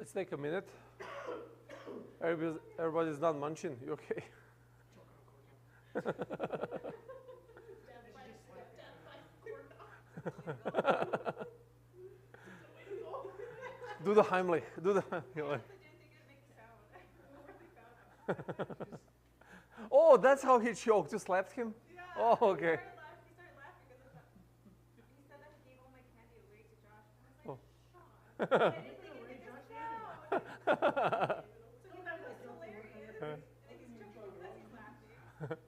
Let's take a minute. Everybody's done munching. You okay? Do the Heimlich. Do the Heimlich. Oh, that's how he choked. You slapped him? Yeah. Oh, okay. He started laughing because of that. He said that he gave all my candy away to Josh. And I was like, Sean, I didn't think it'd make a sound. So he thought it was hilarious. And he's choking because he's laughing.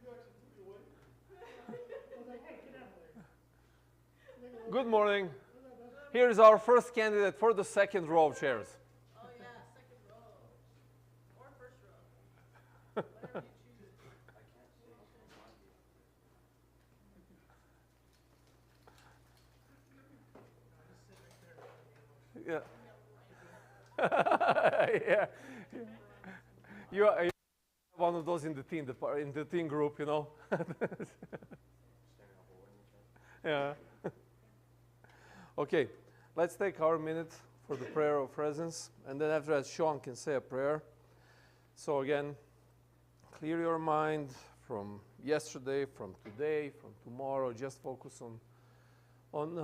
Good morning. Here is our first candidate for the second row of chairs. Oh yeah, second row. Or first row. Whatever you choose. Yeah. Yeah. You are one of those in the teen group, you know. Yeah. Okay, let's take our minute for the prayer of presence, and then after that, Sean can say a prayer. So again, clear your mind from yesterday, from today, from tomorrow. Just focus on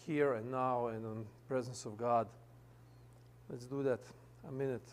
here and now and on presence of God. Let's do that. A minute.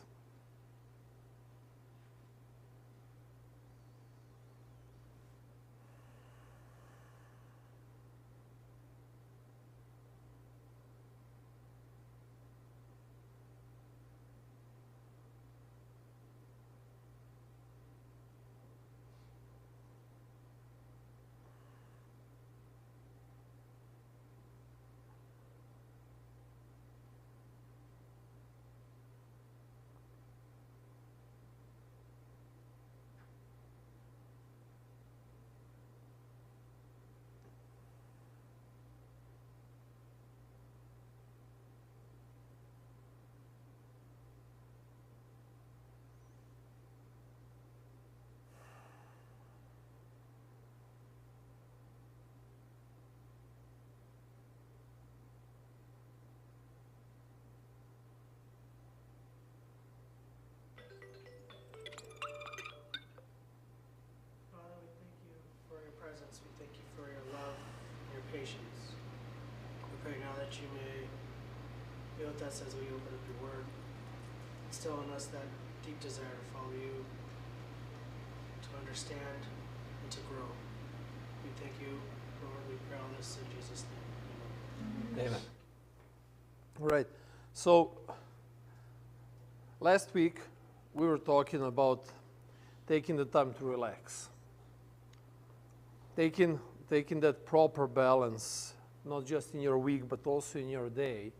We thank you for your love and your patience. We pray now that you may be with us as we open up your word. Instill in us that deep desire to follow you, to understand, and to grow. We thank you, Lord. We pray all this in Jesus' name. Amen. Amen. All right. So last week we were talking about taking the time to relax. Taking that proper balance, not just in your week, but also in your day,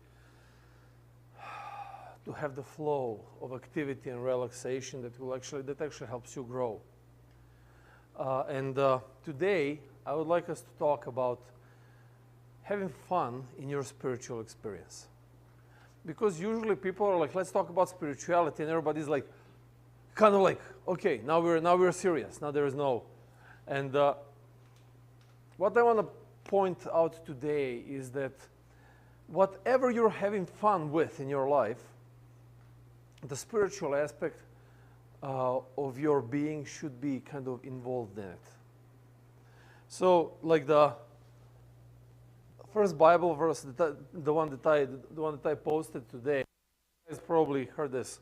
to have the flow of activity and relaxation that actually helps you grow. Today, I would like us to talk about having fun in your spiritual experience. Because usually people are like, let's talk about spirituality, and everybody's like, kind of like, okay, now we're serious. Now there is no, and what I want to point out today is that whatever you're having fun with in your life, the spiritual aspect of your being should be kind of involved in it. So, like the first Bible verse, the one that I posted today, you guys probably heard this.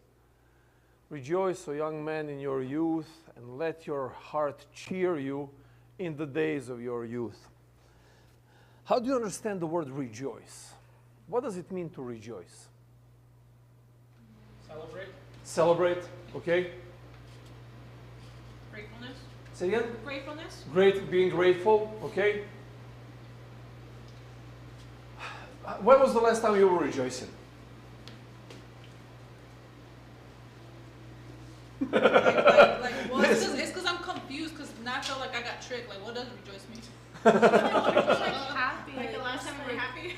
Rejoice, O young man, in your youth, and let your heart cheer you in the days of your youth. How do you understand the word rejoice? What does it mean to rejoice? Celebrate. Celebrate, okay? Gratefulness. Say again? Gratefulness. Being grateful, okay? When was the last time you were rejoicing? Well, it's because I'm confused, because now I feel like I got tricked. Like, what does rejoice mean? Happy. Like the last time we were happy.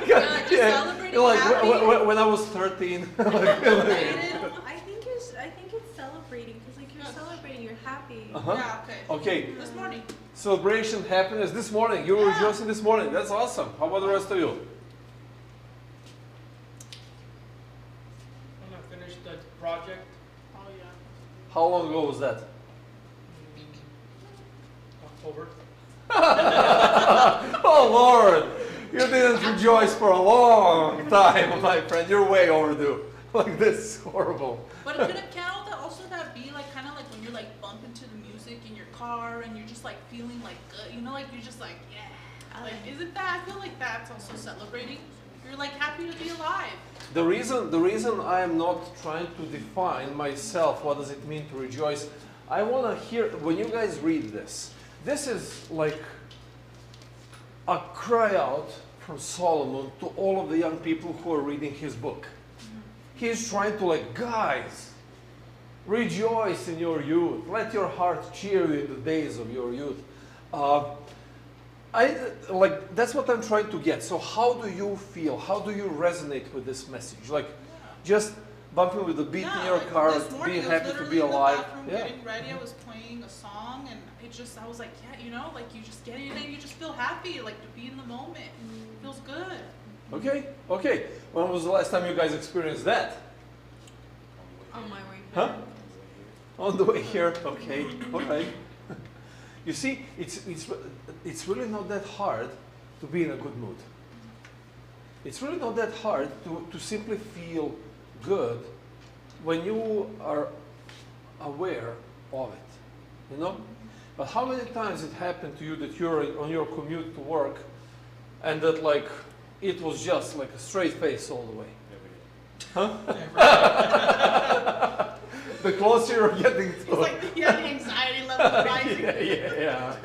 Yeah, just celebrating happy. When I was 13. I think it's celebrating, because like you're celebrating, you're happy. Yeah, okay. Okay. This morning. Celebration, happiness. This morning. You were rejoicing this morning. That's awesome. How about the rest of you? How long ago was that? October. Oh Lord, you didn't rejoice for a long time, my friend. You're way overdue. Like, this is horrible. But couldn't count that also that be like kind of like when you're like bumping to the music in your car and you're just like feeling like good, you know, like you're just like, yeah. Like, isn't that? I feel like that's also celebrating. You're like happy to be alive. The reason I am not trying to define myself, what does it mean to rejoice? I want to hear, when you guys read this, this is like a cry out from Solomon to all of the young people who are reading his book. He's trying to, like, guys, rejoice in your youth. Let your heart cheer you in the days of your youth. That's what I'm trying to get. So how do you feel? How do you resonate with this message? Like, just bumping with the beat in your like car, this morning, being I was happy to literally be in the alive. bathroom getting ready, I was playing a song and I was like, yeah, you know, like you just get in and you just feel happy, like to be in the moment. It feels good. Okay, okay. When was the last time you guys experienced that? On my way. Huh? On the way here. Okay, all right. You see, it's really not that hard to be in a good mood. It's really not that hard to simply feel good when you are aware of it, you know? But how many times it happened to you that you're on your commute to work and that, like, it was just like a straight face all the way? Huh? The closer you're getting to It's like the anxiety level rising. yeah.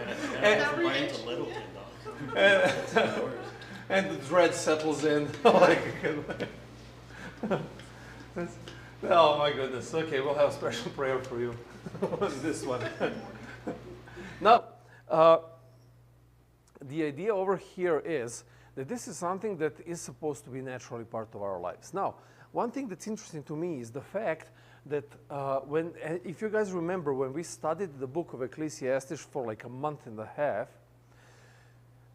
Every Mine's inch. a little bit, dog. And the dread settles in. Like, oh my goodness. Okay, we'll have a special prayer for you. This one. Now, the idea over here is that this is something that is supposed to be naturally part of our lives. Now, one thing that's interesting to me is the fact that if you guys remember, when we studied the book of Ecclesiastes for like a month and a half,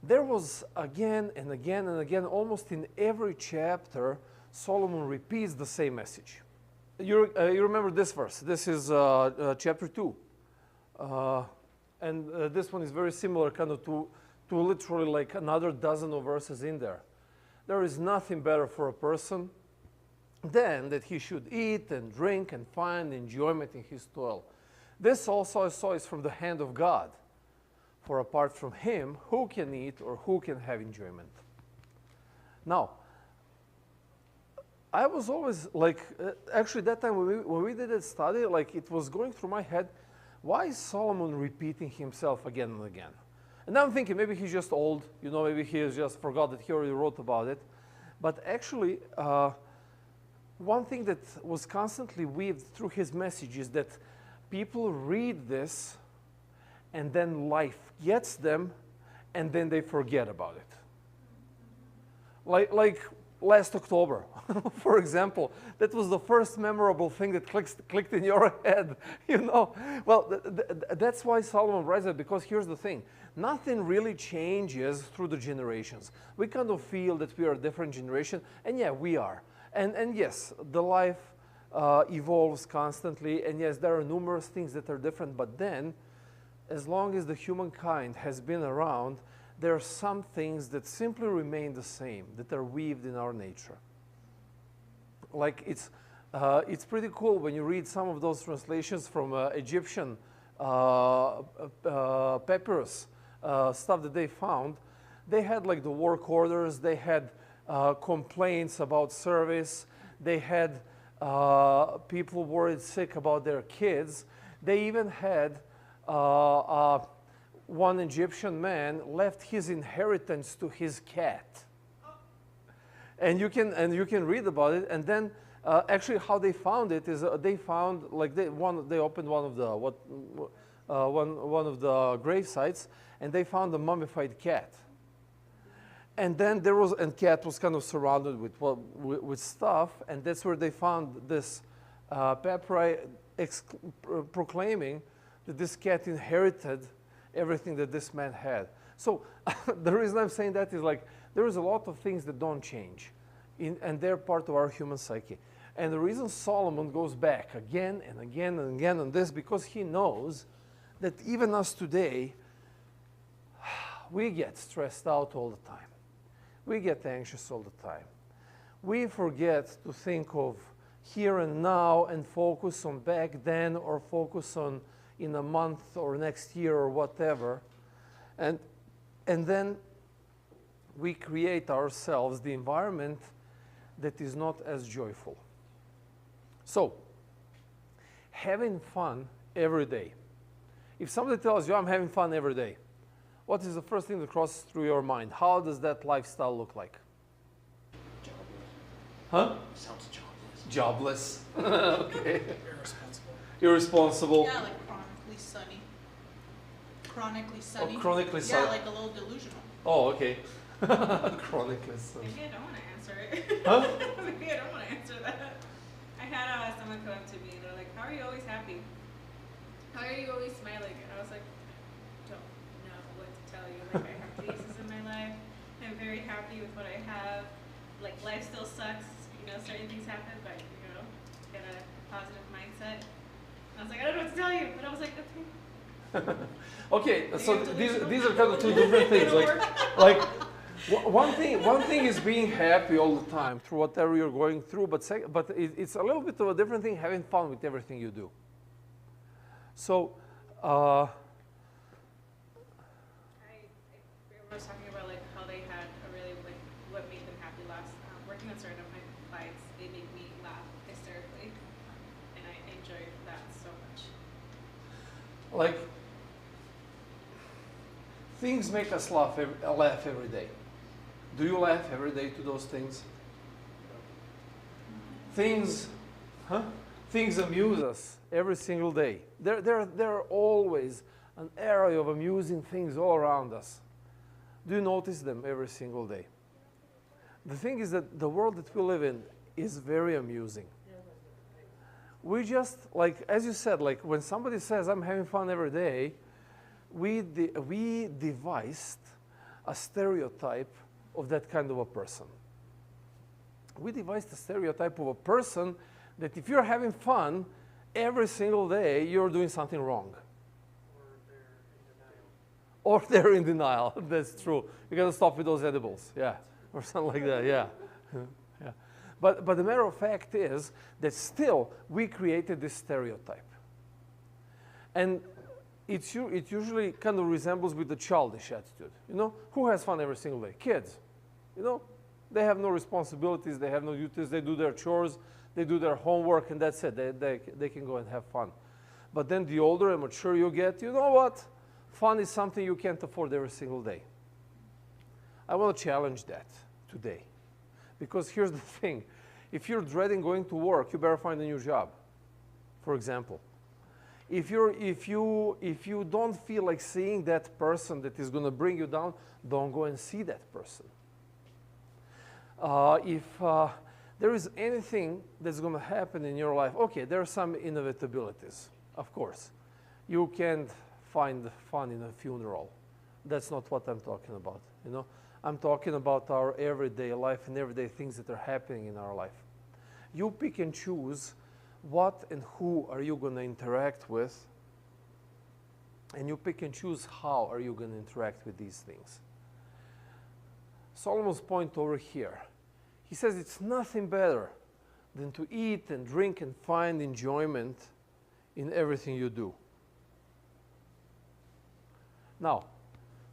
there was again and again and again, almost in every chapter, Solomon repeats the same message. You remember this verse. This is chapter 2. And this one is very similar kind of to literally like another dozen of verses in there. There is nothing better for a person than that he should eat and drink and find enjoyment in his toil. This also I saw is from the hand of God. For apart from him, who can eat or who can have enjoyment? Now, I was always like, actually that time when we did that study, like it was going through my head, why is Solomon repeating himself again and again? And I'm thinking maybe he's just old, you know, maybe he has just forgot that he already wrote about it. But actually, one thing that was constantly weaved through his message is that people read this and then life gets them and then they forget about it. Like last October, for example, that was the first memorable thing that clicked in your head, you know. Well, that's why Solomon writes it, because here's the thing. Nothing really changes through the generations. We kind of feel that we are a different generation, and yeah, we are. And yes, the life evolves constantly, and yes, there are numerous things that are different, but then, as long as the humankind has been around, there are some things that simply remain the same, that are weaved in our nature. Like it's pretty cool when you read some of those translations from Egyptian papyrus stuff that they found. They had like the work orders, they had complaints about service, they had people worried sick about their kids. They even had one Egyptian man left his inheritance to his cat, and you can read about it. And then actually, how they found it is they found like they opened one of the grave sites, and they found a mummified cat. And then cat was kind of surrounded with stuff, and that's where they found this papyri proclaiming that this cat inherited everything that this man had. So the reason I'm saying that is like there is a lot of things that don't change, and they're part of our human psyche. And the reason Solomon goes back again and again and again on this, because he knows that even us today, we get stressed out all the time. We get anxious all the time. We forget to think of here and now and focus on back then, or focus on in a month or next year or whatever. And then we create ourselves the environment that is not as joyful. So, having fun every day. If somebody tells you, I'm having fun every day, what is the first thing that crosses through your mind? How does that lifestyle look like? Jobless. Huh? Sounds Jobless. jobless. Okay. Irresponsible. Irresponsible. Yeah, like chronically sunny. Chronically sunny. chronically sunny. Yeah, like a little delusional. Oh, okay. Chronically sunny. Maybe I don't want to answer it. Huh? Maybe I don't want to answer that. I had someone come up to me and they're like, how are you always happy? How are you always smiling? And I was like, don't know what to tell you. Like, I have phases in my life. I'm very happy with what I have. Like, life still sucks. You know, certain things happen, but, you know, get a positive mindset. I was like, I don't know what to tell you. But I was like, okay. Okay, so Are you these are kind of two different things. Like one thing is being happy all the time through whatever you're going through, but it's a little bit of a different thing having fun with everything you do. So, I was talking about like how they had a really like what made them happy last working on certain of my clients. They made me laugh hysterically, and I enjoyed that so much. like things make us laugh every day. Do you laugh every day to those things? Things amuse us every single day. There are always an array of amusing things all around us. Do you notice them every single day? The thing is that the world that we live in is very amusing. We just, like, as you said, like when somebody says, I'm having fun every day, we devised a stereotype of that kind of a person. We devised a stereotype of a person that if you're having fun every single day, you're doing something wrong. Or they're in denial. That's true. You gotta stop with those edibles, yeah, or something like that, yeah. Yeah. But the matter of fact is that still we created this stereotype, and it usually kind of resembles with the childish attitude. You know, who has fun every single day? Kids. You know, they have no responsibilities, they have no duties, they do their chores, they do their homework, and that's it. They can go and have fun. But then the older and mature you get, you know what? Fun is something you can't afford every single day. I want to challenge that today. Because here's the thing. If you're dreading going to work, you better find a new job, for example. If you don't feel like seeing that person that is going to bring you down, don't go and see that person. If there is anything that's going to happen in your life, okay, there are some inevitabilities, of course. You can't find fun in a funeral. That's not what I'm talking about, you know. I'm talking about our everyday life and everyday things that are happening in our life. You pick and choose what and who are you going to interact with, and you pick and choose how are you going to interact with these things. Solomon's point over here, he says it's nothing better than to eat and drink and find enjoyment in everything you do. Now,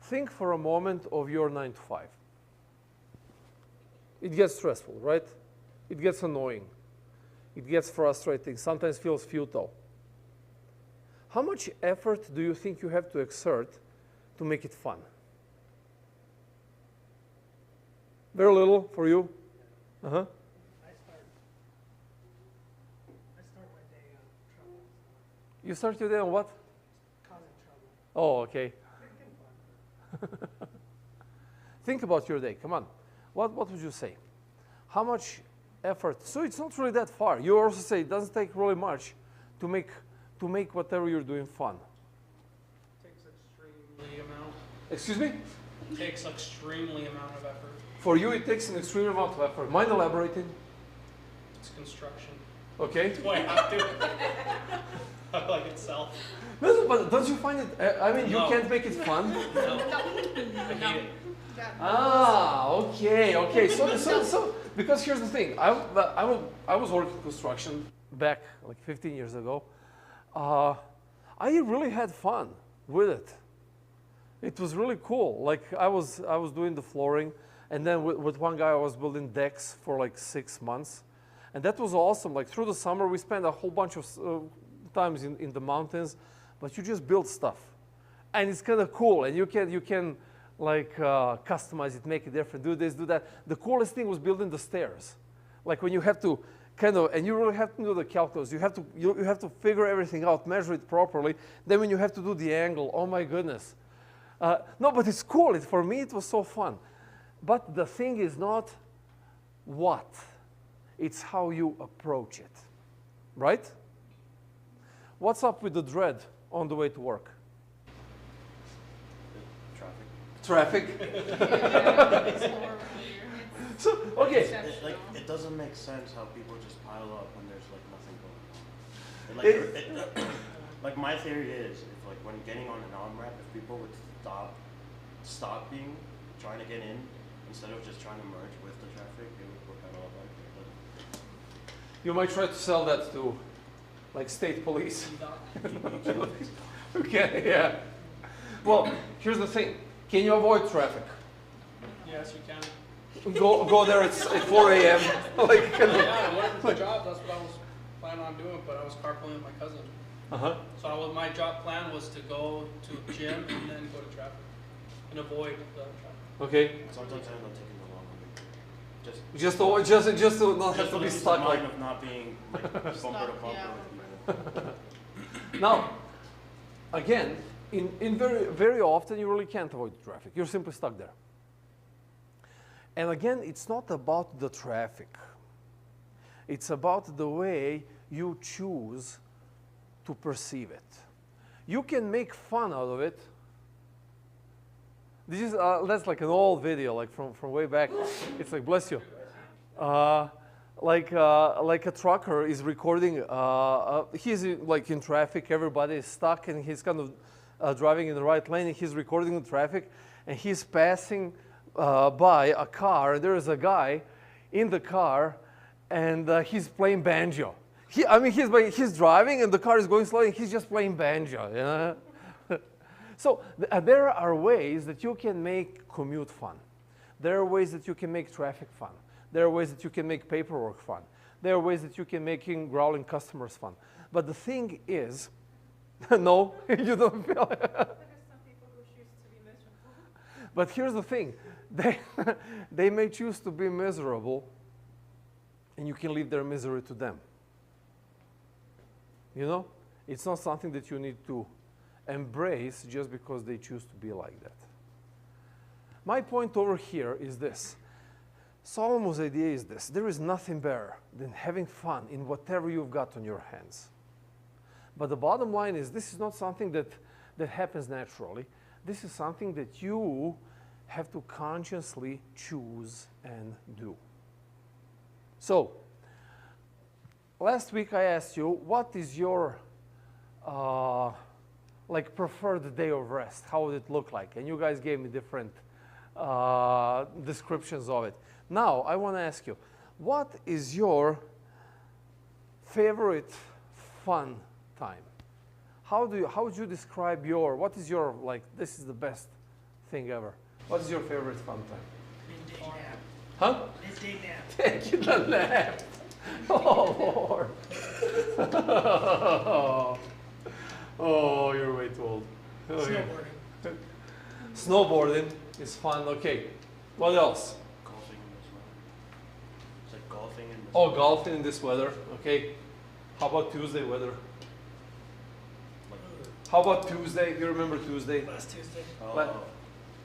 think for a moment of your 9 to 5. It gets stressful, right? It gets annoying. It gets frustrating, sometimes feels futile. How much effort do you think you have to exert to make it fun? Very little for you? Uh-huh. I start my day on trouble. You start your day on what? Causing trouble. Oh, okay. Making fun. Think about your day. Come on. What would you say? How much effort? So it's not really that far. You also say it doesn't take really much to make whatever you're doing fun. Takes extremely amount. Excuse me? Takes extremely amount of effort. For you, it takes an extreme amount of effort. Mind elaborating? It's construction. Okay. Do I have to? I like itself. Listen, but don't you find it? I mean, you No. can't make it fun. No. I hate it. Okay. So because here's the thing. I was working construction back like 15 years ago. I really had fun with it. It was really cool. Like I was doing the flooring, and then with one guy I was building decks for like 6 months, and that was awesome. Like through the summer we spent a whole bunch of times in the mountains, but you just build stuff, and it's kind of cool, and you can like customize it, make it different, do this, do that. The coolest thing was building the stairs, like when you have to and you really have to do the calculus. You have to figure everything out, measure it properly. Then when you have to do the angle, oh my goodness. No, but it's cool. For me, it was so fun. But the thing is not what, it's how you approach it, right? What's up with the dread on the way to work? Traffic. So, okay. It doesn't make sense how people just pile up when there's like nothing going on. Like my theory is, if like when getting on an on-ramp, if people would stop trying to get in, instead of just trying to merge with the traffic, it would work out a lot better. You might try to sell that to like state police. Okay, yeah. Well, here's the thing. Can you avoid traffic? Yes, you can. Go there at 4 a.m. Like, Yeah, I went to the job. That's what I was planning on doing, but I was carpooling with my cousin. So my job plan was to go to gym and then go to traffic and avoid the traffic. Okay. Sometimes I end up taking the long way. Just to not have to be stuck like. Of not being like bumper to bumper with people. Now, again, in very often you really can't avoid traffic. You're simply stuck there. And again, it's not about the traffic. It's about the way you choose to perceive it. You can make fun out of it. This is that's like an old video, like from way back. It's like, bless you. Like a trucker is recording. He's like in traffic. Everybody is stuck, and he's kind of driving in the right lane. And he's recording the traffic, and he's passing by a car. There is a guy in the car, and he's playing banjo. He's driving, and the car is going slow, and he's just playing banjo. You know? So there are ways that you can make commute fun. There are ways that you can make traffic fun. There are ways that you can make paperwork fun. There are ways that you can make growling customers fun. But the thing is, no, you don't feel it. There are some people who choose to be miserable. But here's the thing. They may choose to be miserable, and you can leave their misery to them. You know? It's not something that you need to embrace just because they choose to be like that. My point over here is this. Solomon's idea is this. There is nothing better than having fun in whatever you've got on your hands. But the bottom line is this is not something that happens naturally. This is something that you have to consciously choose and do. So, last week I asked you, what is your like preferred day of rest? How would it look like? And you guys gave me different descriptions of it. Now, I want to ask you, what is your favorite fun time? How would you describe what is your, like, this is the best thing ever? What is your favorite fun time? Midday nap. Huh? Midday nap. Taking a nap. Oh, Lord. Oh, you're way too old. Okay. Snowboarding. Snowboarding is fun. Okay. What else? Golfing in this weather. It's like golfing in this Oh, weather. golfing in this weather. Okay. How about Tuesday weather? How about Tuesday? You remember Tuesday? Last Tuesday. Like- Oh,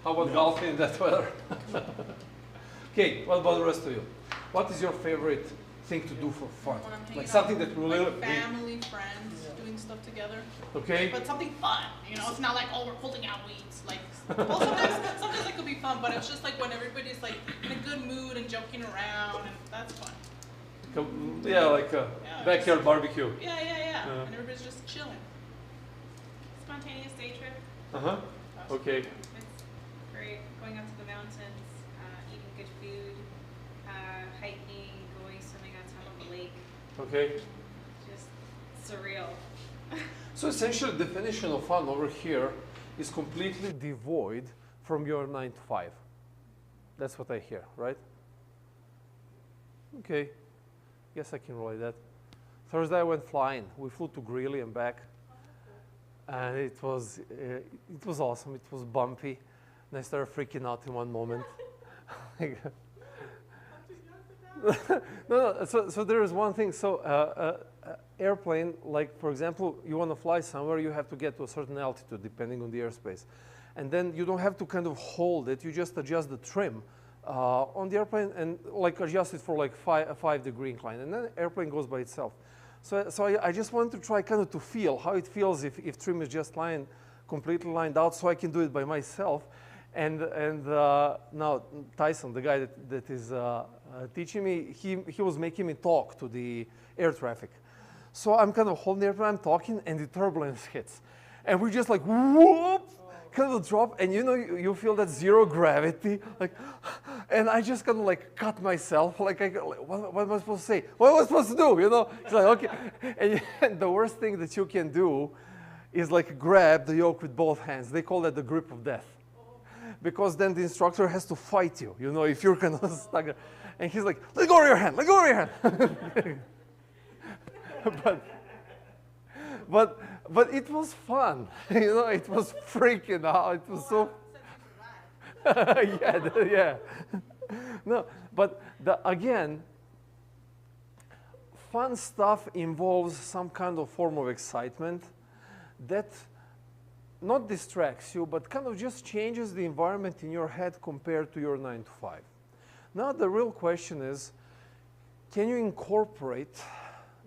How about No. golfing in that weather? Okay. What about the rest of you? What is your favorite thing to do for fun? When I'm hanging Like something out that with, really. like family, friends, doing stuff together. Okay. But something fun, you know, it's not like, oh, we're pulling out weeds. Like, well, sometimes it could be fun, but it's just like when everybody's like in a good mood and joking around, and that's fun. Yeah, like a Yeah, backyard barbecue. Yeah, yeah, yeah. Yeah. And everybody's just chilling. Spontaneous day trip. Uh-huh. Okay. It's great. Going up to the mountains, eating good food, hiking, going swimming on top of a lake. Okay. Just surreal. So essentially, the definition of fun over here is completely devoid from your 9 to 5. That's what I hear, right? Okay. Guess I can relate that. Thursday I went flying. We flew to Greeley and back, and it was awesome. It was bumpy, and I started freaking out in one moment. No. So there is one thing. So airplane, like for example, you want to fly somewhere, you have to get to a certain altitude depending on the airspace, and then you don't have to kind of hold it. You just adjust the trim on the airplane and like adjust it for like a 5-degree incline, and then the airplane goes by itself. So I just wanted to try kind of to feel how it feels if trim is just completely lined out, so I can do it by myself. And now Tyson, the guy that is teaching me, he was making me talk to the air traffic. So I'm kind of holding the airplane, I'm talking, and the turbulence hits. And we just like, whoop, kind of drop, and you know, you feel that zero gravity, like, and I just kind of like cut myself, like, what am I supposed to say? What am I supposed to do, you know? It's like, okay. And the worst thing that you can do is like grab the yoke with both hands. They call that the grip of death. Because then the instructor has to fight you, you know, if you're kind of stuck there. And he's like, let go of your hand, let go of your hand. But it was fun, you know, it was freaking out, it was so, yeah. No, but again, fun stuff involves some kind of form of excitement that not distracts you, but kind of just changes the environment in your head compared to your 9 to 5. Now the real question is, can you incorporate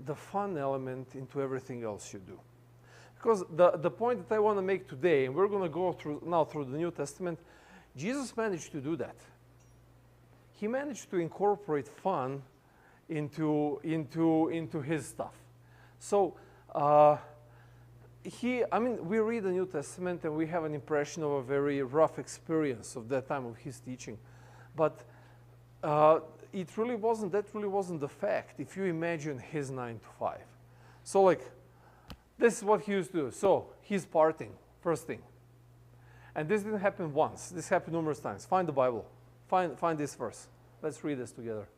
the fun element into everything else you do? Because the point that I want to make today, and we're going to go through the New Testament, Jesus managed to do that. He managed to incorporate fun into his stuff. So we read the New Testament and we have an impression of a very rough experience of that time of his teaching. But that really wasn't the fact if you imagine his 9 to 5. So like, this is what he used to do. So he's partying, first thing. And this didn't happen once. This happened numerous times. Find the Bible. Find this verse. Let's read this together.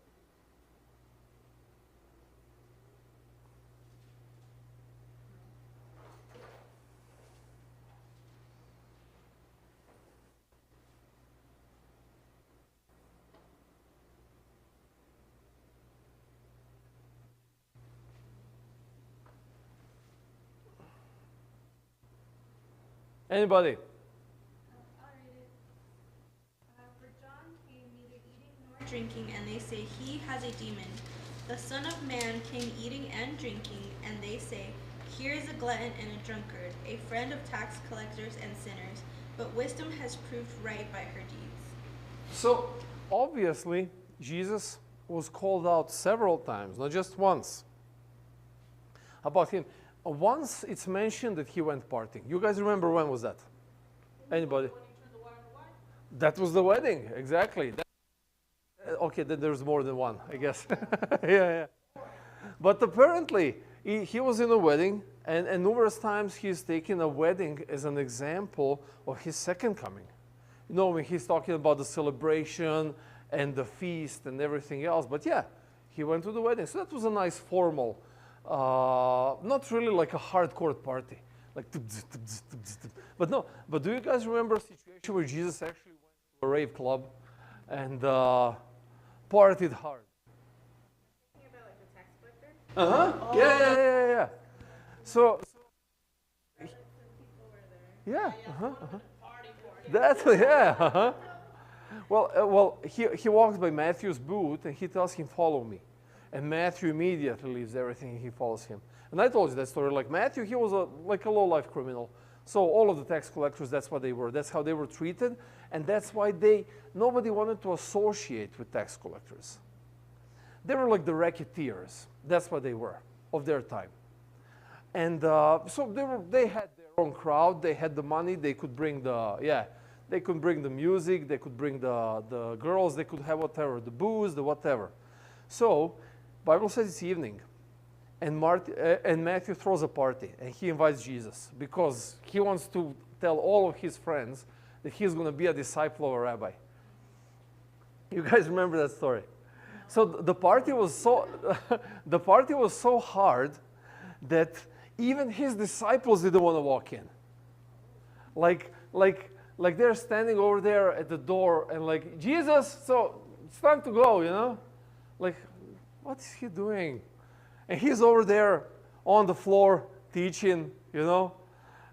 Anybody? I'll read it. For John came neither eating nor drinking, and they say he has a demon. The Son of Man came eating and drinking, and they say, here is a glutton and a drunkard, a friend of tax collectors and sinners. But wisdom has proved right by her deeds. So obviously, Jesus was called out several times, not just once, about him. Once it's mentioned that he went partying. You guys remember when was that? Anybody? That was the wedding, exactly. Okay, then there's more than one, I guess. yeah. But apparently, he was in a wedding, and numerous times he's taken a wedding as an example of his second coming. You know, when he's talking about the celebration and the feast and everything else. But yeah, he went to the wedding. So that was a nice formal, not really like a hardcore party. Like, but no. But do you guys remember a situation where Jesus actually went to a rave club and partied hard? Thinking about like the tax collector. Yeah. So People were there. yeah. That's yeah. Well, he walks by Matthew's booth and he tells him, "Follow me," and Matthew immediately leaves everything and he follows him. And I told you that story. Like Matthew, he was like a low-life criminal. So all of the tax collectors, that's what they were. That's how they were treated, and that's why nobody wanted to associate with tax collectors. They were like the racketeers. That's what they were of their time. And so they had their own crowd. They had the money. They could bring they could bring the music. They could bring the girls. They could have whatever, the booze, the whatever. So Bible says it's evening. And Matthew throws a party, and he invites Jesus because he wants to tell all of his friends that he's going to be a disciple of a rabbi. You guys remember that story? So the party was so hard that even his disciples didn't want to walk in. Like they're standing over there at the door and like, Jesus, so it's time to go, you know? Like, what is he doing? And he's over there on the floor teaching, you know?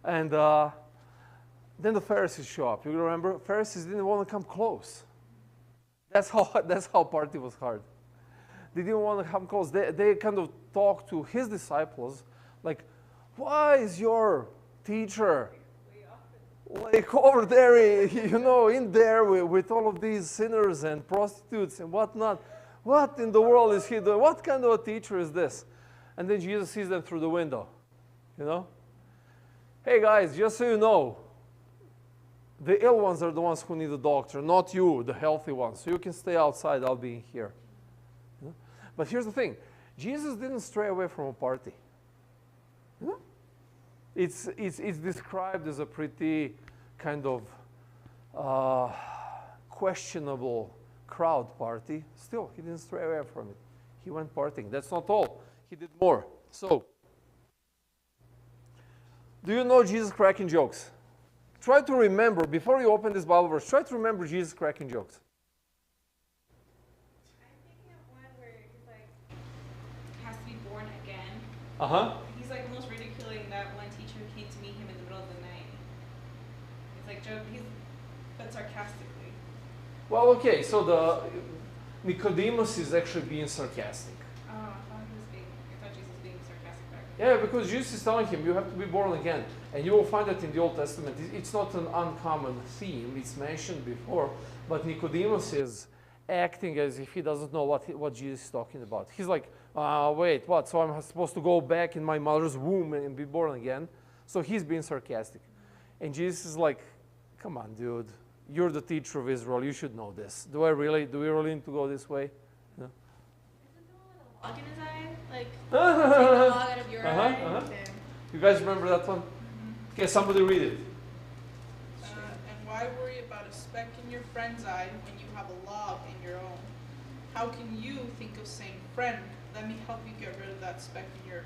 And then the Pharisees show up. You remember? Pharisees didn't want to come close. That's how party was hard. They didn't want to come close. They kind of talked to his disciples like, why is your teacher like over there, you know, in there with all of these sinners and prostitutes and whatnot? What in the world is he doing? What kind of a teacher is this? And then Jesus sees them through the window, you know? Hey guys, just so you know, the ill ones are the ones who need a doctor, not you, the healthy ones. So you can stay outside, I'll be in here. You know? But here's the thing. Jesus didn't stray away from a party. You know? It's described as a pretty kind of questionable crowd party. Still, he didn't stray away from it. He went partying. That's not all. He did more. So, do you know Jesus cracking jokes? Try to remember, before you open this Bible verse, try to remember Jesus cracking jokes. I'm thinking of one where he's like, has to be born again. Uh-huh. He's like almost ridiculing that one teacher who came to meet him in the middle of the night. It's like joke, but sarcastically. Well, okay, so the Nicodemus is actually being sarcastic. Oh, I thought Jesus was being sarcastic back. Yeah, because Jesus is telling him, you have to be born again. And you will find that in the Old Testament. It's not an uncommon theme. It's mentioned before. But Nicodemus is acting as if he doesn't know what Jesus is talking about. He's like, wait, what? So I'm supposed to go back in my mother's womb and be born again? So he's being sarcastic. And Jesus is like, come on, dude. You're the teacher of Israel. You should know this. Do we really need to go this way? No? Isn't the one with a log in his eye? Like, take the log out of your eye? Okay. You guys remember that one? Okay, somebody read it. And why worry about a speck in your friend's eye when you have a log in your own? How can you think of saying, friend, let me help you get rid of that speck in your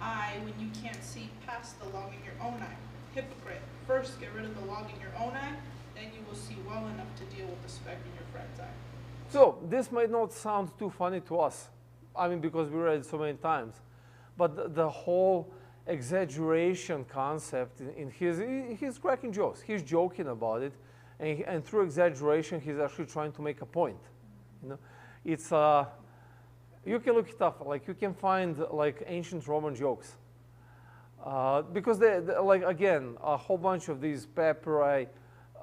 eye when you can't see past the log in your own eye? Hypocrite, first get rid of the log in your own eye, then you will see well enough to deal with the speck in your friend's eye. So this might not sound too funny to us. I mean, because we read it so many times. But the whole exaggeration concept in he's cracking jokes. He's joking about it, and through exaggeration, he's actually trying to make a point. You know, it's you can look it up. Like you can find like ancient Roman jokes, because they like again a whole bunch of these papyri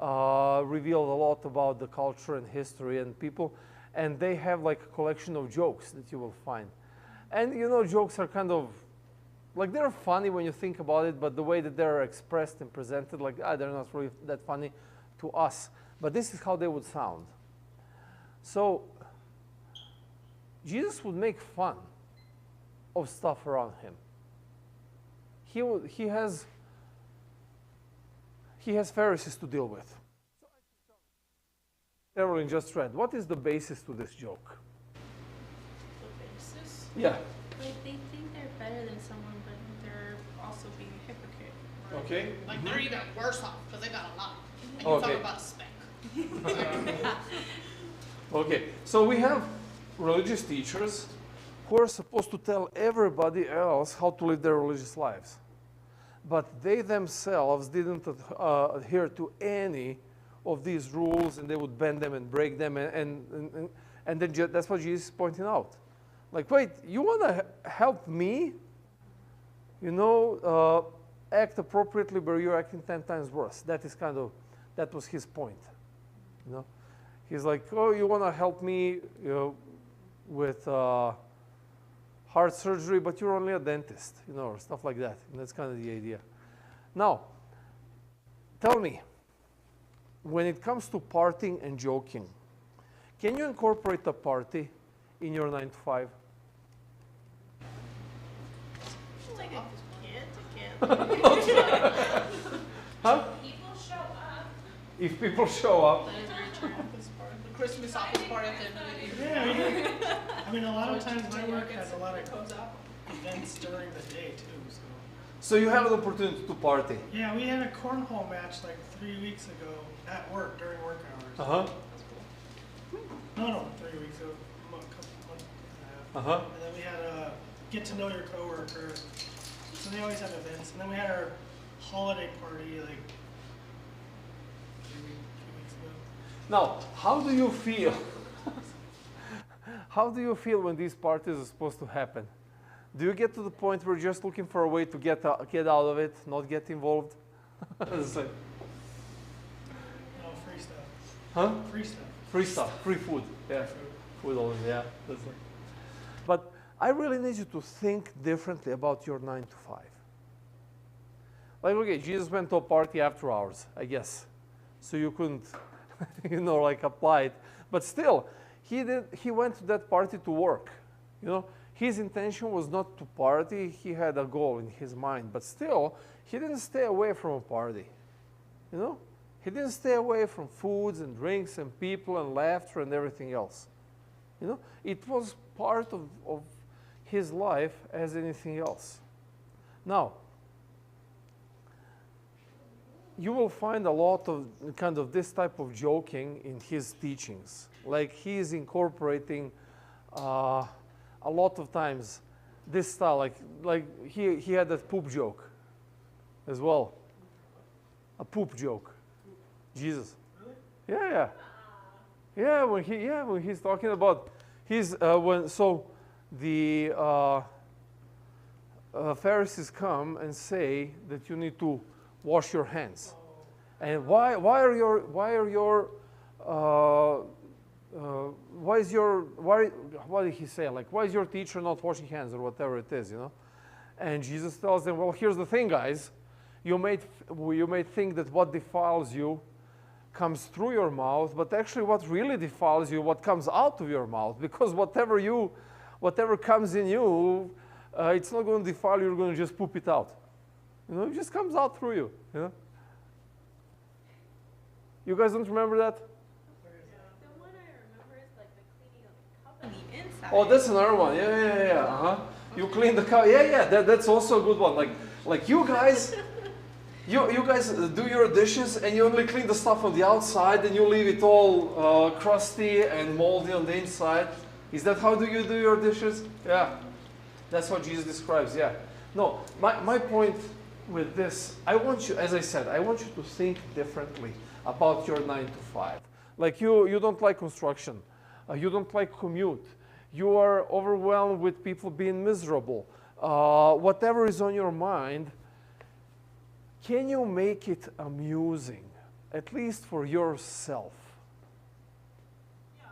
revealed a lot about the culture and history and people, and they have like a collection of jokes that you will find, and you know jokes are kind of like they're funny when you think about it, but the way that they're expressed and presented, like they're not really that funny to us. But this is how they would sound. So Jesus would make fun of stuff around him. He has Pharisees to deal with. Carolyn just read. What is the basis to this joke? The basis? Yeah. Like they think they're better than someone, but they're also being a hypocrite. Okay. Like they're even worse off because they got a lot. And Okay. you talk about a speck. Okay, so we have religious teachers who are supposed to tell everybody else how to live their religious lives. But they themselves didn't adhere to any of these rules, and they would bend them and break them, and then that's what Jesus is pointing out. Like, wait, you want to help me? You know, act appropriately, but you're acting 10 times worse. That was his point. You know, he's like, oh, you want to help me, you know, with heart surgery, but you're only a dentist, you know, or stuff like that. And that's kind of the idea. Now, tell me, when it comes to partying and joking, can you incorporate a party in your 9 to 5? Like a kid. Huh? People show up. If people show up. That is very true. Office party. The Christmas office party at the end of the day. Yeah, I mean, a lot of times my work Gets has a lot of comes out. events during the day too, so. So you have an opportunity to party. Yeah, we had a cornhole match like 3 weeks ago at work during work hours. Uh-huh. That's cool. No, 3 weeks ago, month and a half. Uh-huh. And then we had a get to know your coworker. So they always have events. And then we had our holiday party like 3 weeks ago. Now, how do you feel? How do you feel when these parties are supposed to happen? Do you get to the point where you're just looking for a way to get out of it, not get involved? It's like, No, free stuff. huh? Free stuff. Free stuff, fray food. Yeah, food only. Yeah, that's like. But I really need you to think differently about your 9 to 5. Like, okay, Jesus went to a party after hours, I guess, so you couldn't, you know, like apply it. But still, he went to that party to work. You know, his intention was not to party. He had a goal in his mind, but still, he didn't stay away from a party. You know, he didn't stay away from foods and drinks and people and laughter and everything else. You know, it was part of his life as anything else. Now, you will find a lot of kind of this type of joking in his teachings. Like he is incorporating a lot of times this style. Like he had that poop joke as well. A poop joke. Jesus. Really? Yeah. Yeah, when he's talking about his the Pharisees come and say that you need to wash your hands. And why did he say, like, why is your teacher not washing hands or whatever it is, you know? And Jesus tells them, well, here's the thing, guys. You may think that what defiles you comes through your mouth, but actually what really defiles you, what comes out of your mouth, because whatever comes in you, it's not going to defile you, you're going to just poop it out. You know, it just comes out through you, you know? You guys don't remember that? The one I remember is like the cleaning of the cup on the inside. Oh, that's another one. Yeah. Uh-huh. You clean the cup. Yeah. That's also a good one. Like you guys, you guys do your dishes and you only clean the stuff on the outside and you leave it all crusty and moldy on the inside. Is that how you do your dishes? Yeah. That's what Jesus describes. Yeah. No, my point with this, I want you, as I said, I want you to think differently about your 9 to 5. Like you don't like construction. You don't like commute. You are overwhelmed with people being miserable. Whatever is on your mind, can you make it amusing, at least for yourself? Yeah,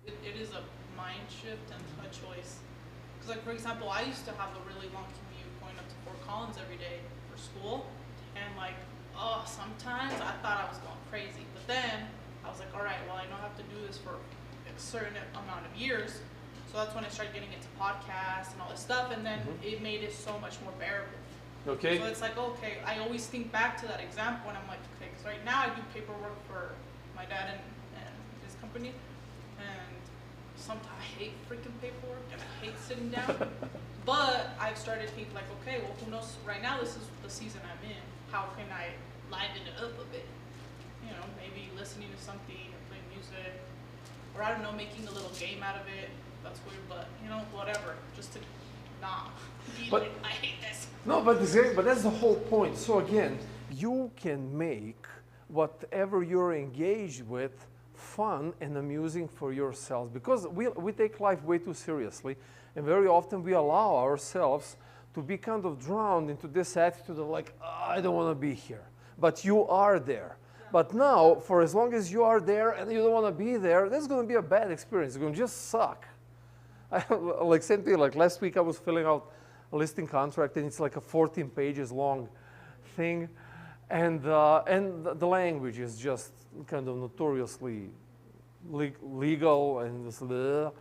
you can. Yeah. It is a mind shift and a choice. Because, like, for example, I used to have a really long commute going up to Fort Collins every day for school. And, like, sometimes I thought I was going crazy. But then I was like, all right, well, I know I have to do this for a certain amount of years. So that's when I started getting into podcasts and all this stuff. And then it made it so much more bearable. Okay. So it's like, okay, I always think back to that example and I'm like, okay, because right now I do paperwork for my dad and his company. And sometimes I hate freaking paperwork and I hate sitting down. But I've started thinking like, okay, well, who knows? Right now, this is the season I'm in. How can I liven it up a bit? You know, maybe listening to something or playing music, or I don't know, making a little game out of it. That's weird, but you know, whatever. Just to be But- like, I hate this. No, but that's the whole point. So again, you can make whatever you're engaged with fun and amusing for yourselves, because we take life way too seriously, and very often we allow ourselves to be kind of drowned into this attitude of like, I don't want to be here. But you are there. But now, for as long as you are there and you don't want to be there, that's going to be a bad experience. It's going to just suck. Like same thing, like last week I was filling out a listing contract, and it's like a 14 pages long thing. And the language is just kind of notoriously legal and this, blah.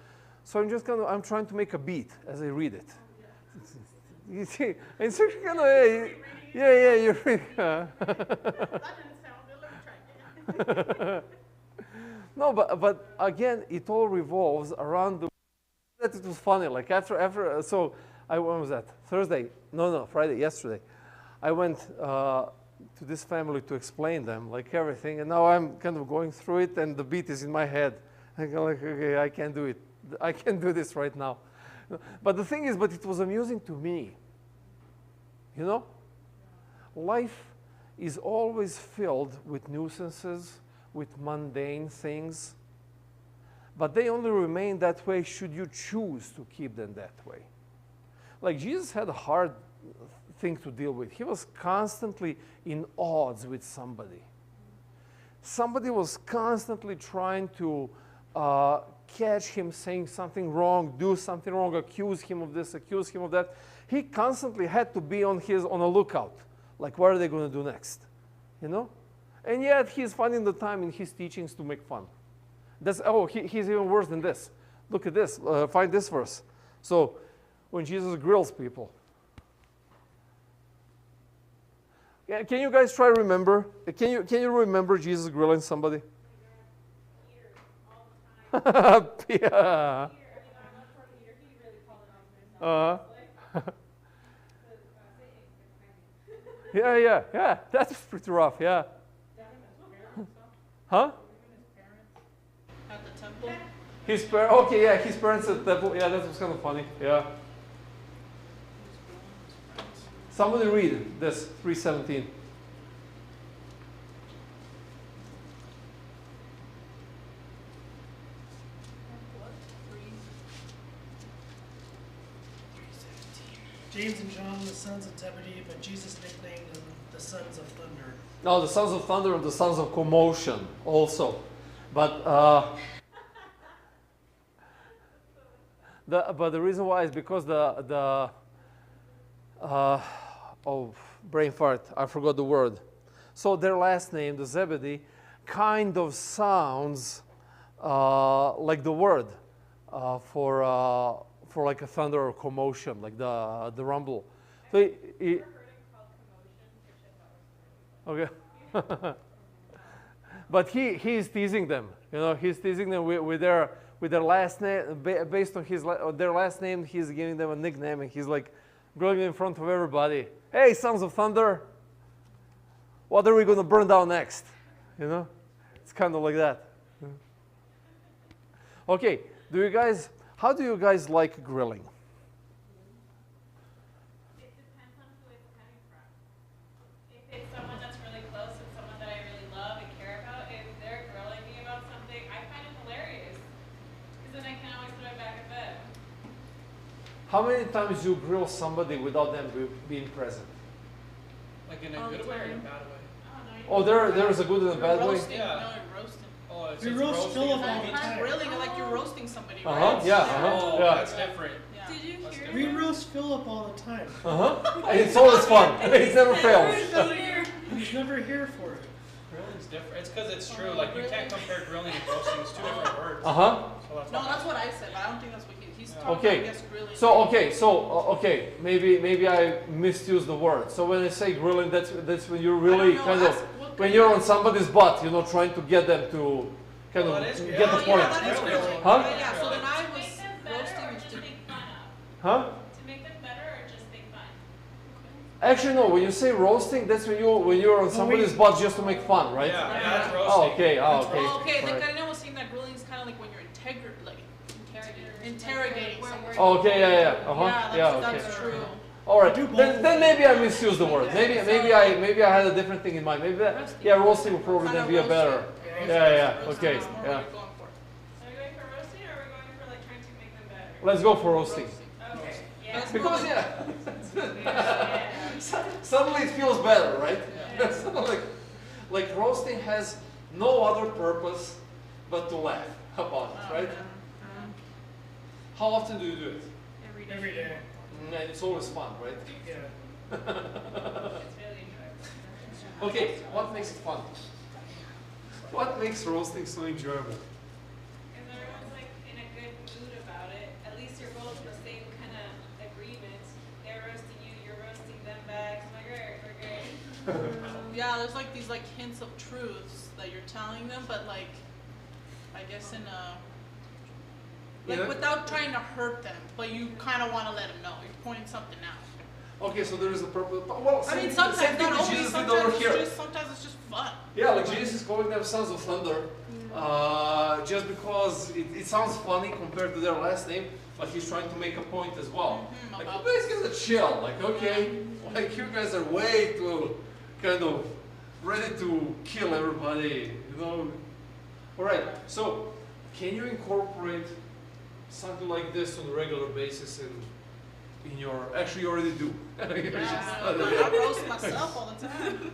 So I'm trying to make a beat as I read it. You see, it's kind of, yeah, you're reading. That didn't sound good. Let me try again. No, but again, it all revolves around the. That it was funny. Like after, so when was that? Thursday? No, Friday. Yesterday, I went to this family to explain them like everything, and now I'm kind of going through it, and the beat is in my head. I go like, okay, I can't do it. I can't do this right now. But the thing is, but it was amusing to me. You know, life is always filled with nuisances, with mundane things, but they only remain that way should you choose to keep them that way. Like Jesus had a hard thing to deal with. He was constantly in odds with somebody. Somebody was constantly trying to catch him saying something wrong, do something wrong, accuse him of this, accuse him of that. He constantly had to be on a lookout. Like, what are they going to do next? You know? And yet, he's finding the time in his teachings to make fun. He's even worse than this. Look at this. Find this verse. So, when Jesus grills people. Yeah, can you guys try to remember? Can you remember Jesus grilling somebody? Yeah. Yeah. That's pretty rough. Yeah. Huh? At the temple. His parents. Okay, yeah. His parents at the temple. Yeah, that was kind of funny. Yeah. Somebody read this 3:17. James and John, the sons of Zebedee, but Jesus nicknamed them the sons of thunder. No, the sons of thunder and the sons of commotion also. But the reason why is because brain fart, I forgot the word. So their last name, the Zebedee, kind of sounds like the word for like a thunder or commotion, like the rumble. So okay. But he's teasing them. You know, he's teasing them with their last name, based on their last name. He's giving them a nickname, and he's like going in front of everybody. Hey, sons of thunder! What are we going to burn down next? You know, it's kind of like that. Okay, how do you guys like grilling? It depends on who it's coming from. If it's someone that's really close and someone that I really love and care about, if they're grilling me about something, I find it hilarious. Because then I can always throw it back at them. How many times you grill somebody without them being present? Like in a good way or in a bad way? Oh, there's a good and a bad way? Roasting. Yeah. No, you're roasting. Oh, it's We just roast roasting. Philip all Not the not time. grilling, like you're roasting somebody, right? Oh, Yeah. that's different. Yeah. Did you That's hear We that? roast Philip all the time. And it's always fun. It never fails. He's never here for it. Grilling's different. It's because it's true. Like you can't compare grilling and roasting. It's two different words. Uh-huh. So that's No, why. that's what I said, but I don't think that's what he's talking Okay. about. Yes, grilling. So maybe I misused the word. So when I say grilling, that's when you're really I don't know, when you're on somebody's butt, you know, trying to get them to kind Well, of that is get the grilling. point. Yeah, that is grilling. Huh? Yeah, so then I To was make them better or roasting just to make fun of? Huh? To make them better or just make fun? Actually, no. When you say roasting, that's when you're on somebody's butt just to make fun, right? Yeah, that's Oh, roasting. okay. Oh, okay. Oh, okay, then Right. Karina was saying that grilling is kind of like when you're interrogating someone. Oh, okay. Yeah. Yeah, okay. that's true. All right. Do both. Then maybe I misused the word. Maybe I had a different thing in mind. Maybe roasting would probably then be a better. Yeah. Okay. That's more what Yeah. you're going for. Are we going for roasting or are we going for like trying to make them better? Let's go for roasting. Okay. Yeah. That's Because Yeah. suddenly it feels better, right? Yeah. It's not Like roasting has no other purpose but to laugh about it, right? How often do you do it? Every day. And it's always fun, right? Yeah. Okay, what makes it fun? What makes roasting so enjoyable? If everyone's like in a good mood about it, at least you're both in the same kind of agreement. They're roasting you, you're roasting them back. It's like, alright, we're good. Yeah, there's like these like hints of truths that you're telling them, but like, I guess in a, like Yeah. without trying to hurt them, but you kind of want to let them know. You're pointing something out. Okay, so there is a purpose. Well, I mean, same sometimes, thing not that always, Jesus did sometimes over it's, here. sometimes it's just fun. Yeah, like Jesus is calling them sons of thunder, just because it sounds funny compared to their last name, but he's trying to make a point as well. Like, you guys gotta chill. Like, okay, like you guys are way too kind of ready to kill everybody, you know. All right, so can you incorporate something like this on a regular basis in your? Actually, you already do. I roast myself all the time.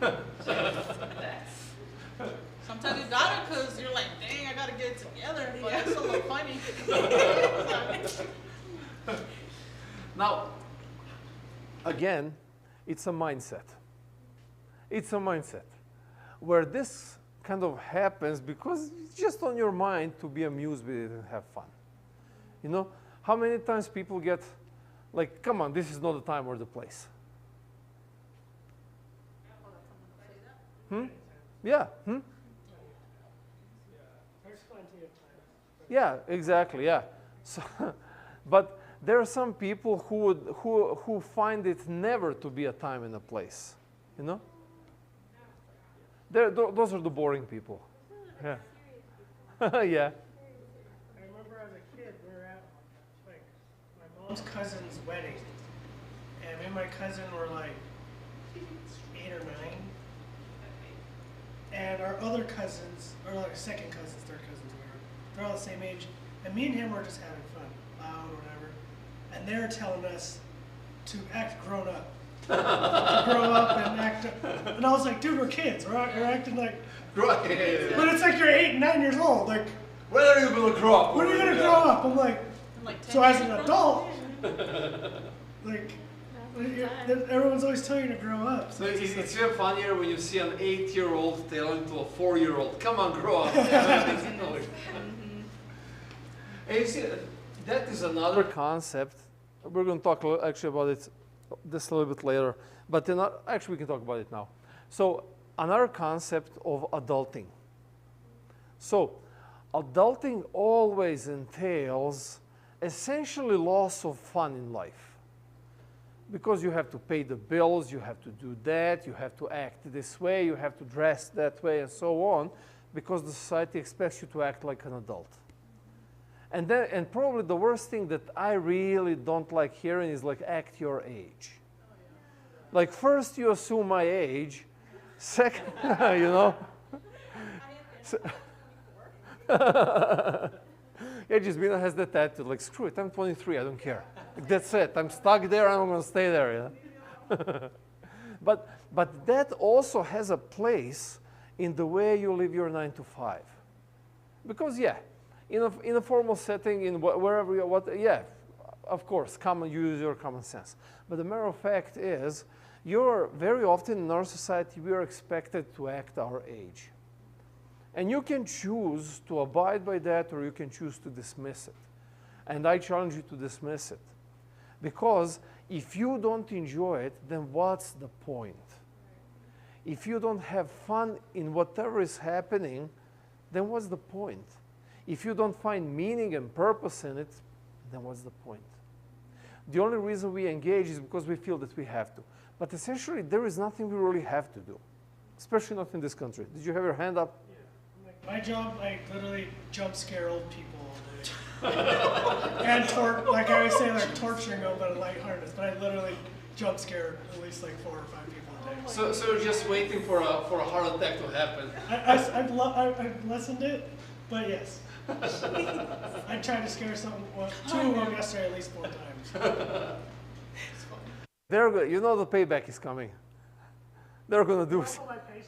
Sometimes you gotta, cause you're like, dang, I gotta get it together, but it's a little funny. Now, again, it's a mindset. It's a mindset where this kind of happens because it's just on your mind to be amused with it and have fun. You know, how many times people get like, come on, this is not the time or the place. Yeah. There's plenty of time. Yeah, exactly. Yeah. So, but there are some people who find it never to be a time and a place. You know. Those are the boring people. Yeah. Yeah. I remember as a kid, we were at like my mom's cousin's wedding, and me and my cousin were like 8 or 9, and our other cousins, or like second cousins, third cousins, whatever, they're all the same age, and me and him were just having fun, loud, whatever, and they were telling us to act grown up. To grow up and act, and I was like, dude, we're kids. We're acting like, Right. but it's like you're 8 and 9 years old. Like, When are you gonna grow up? when are you gonna grow up? I'm like, Like 10 so as years an from adult, like, everyone's always telling you to grow up. So So it's, it's just it's like, even funnier when you see an 8-year-old telling to a 4-year-old, "Come on, grow up." And you see, that is another concept. We're going to talk actually about it this a little bit later, but then actually we can talk about it now. So another concept of adulting. So adulting always entails essentially loss of fun in life. Because you have to pay the bills, you have to do that, you have to act this way, you have to dress that way, and so on, because the society expects you to act like an adult. And probably the worst thing that I really don't like hearing is like, act your age. Like, first you assume my age, second, you know. Yeah, Jasmina has that attitude, like, screw it, I'm 23, I don't care. Like, that's it, I'm stuck there, I'm going to stay there. You know? But that also has a place in the way you live your 9 to 5. Because, yeah, in a formal setting, in wherever you yeah, of course, use your common sense. But the matter of fact is, very often in our society, we are expected to act our age. And you can choose to abide by that, or you can choose to dismiss it. And I challenge you to dismiss it. Because if you don't enjoy it, then what's the point? If you don't have fun in whatever is happening, then what's the point? If you don't find meaning and purpose in it, then what's the point? The only reason we engage is because we feel that we have to. But essentially, there is nothing we really have to do, especially not in this country. Did you have your hand up? my job, I literally jump scare old people all day. And like I always say, like torturing them at a light harness, but I literally jump scare at least like 4 or 5 people a day. So you're just waiting for a heart attack to happen. I've lessened it, but yes. I tried to scare some, well, 2 of them yesterday at least 4 times. They're good. You know the payback is coming. They're going to do Also my patience,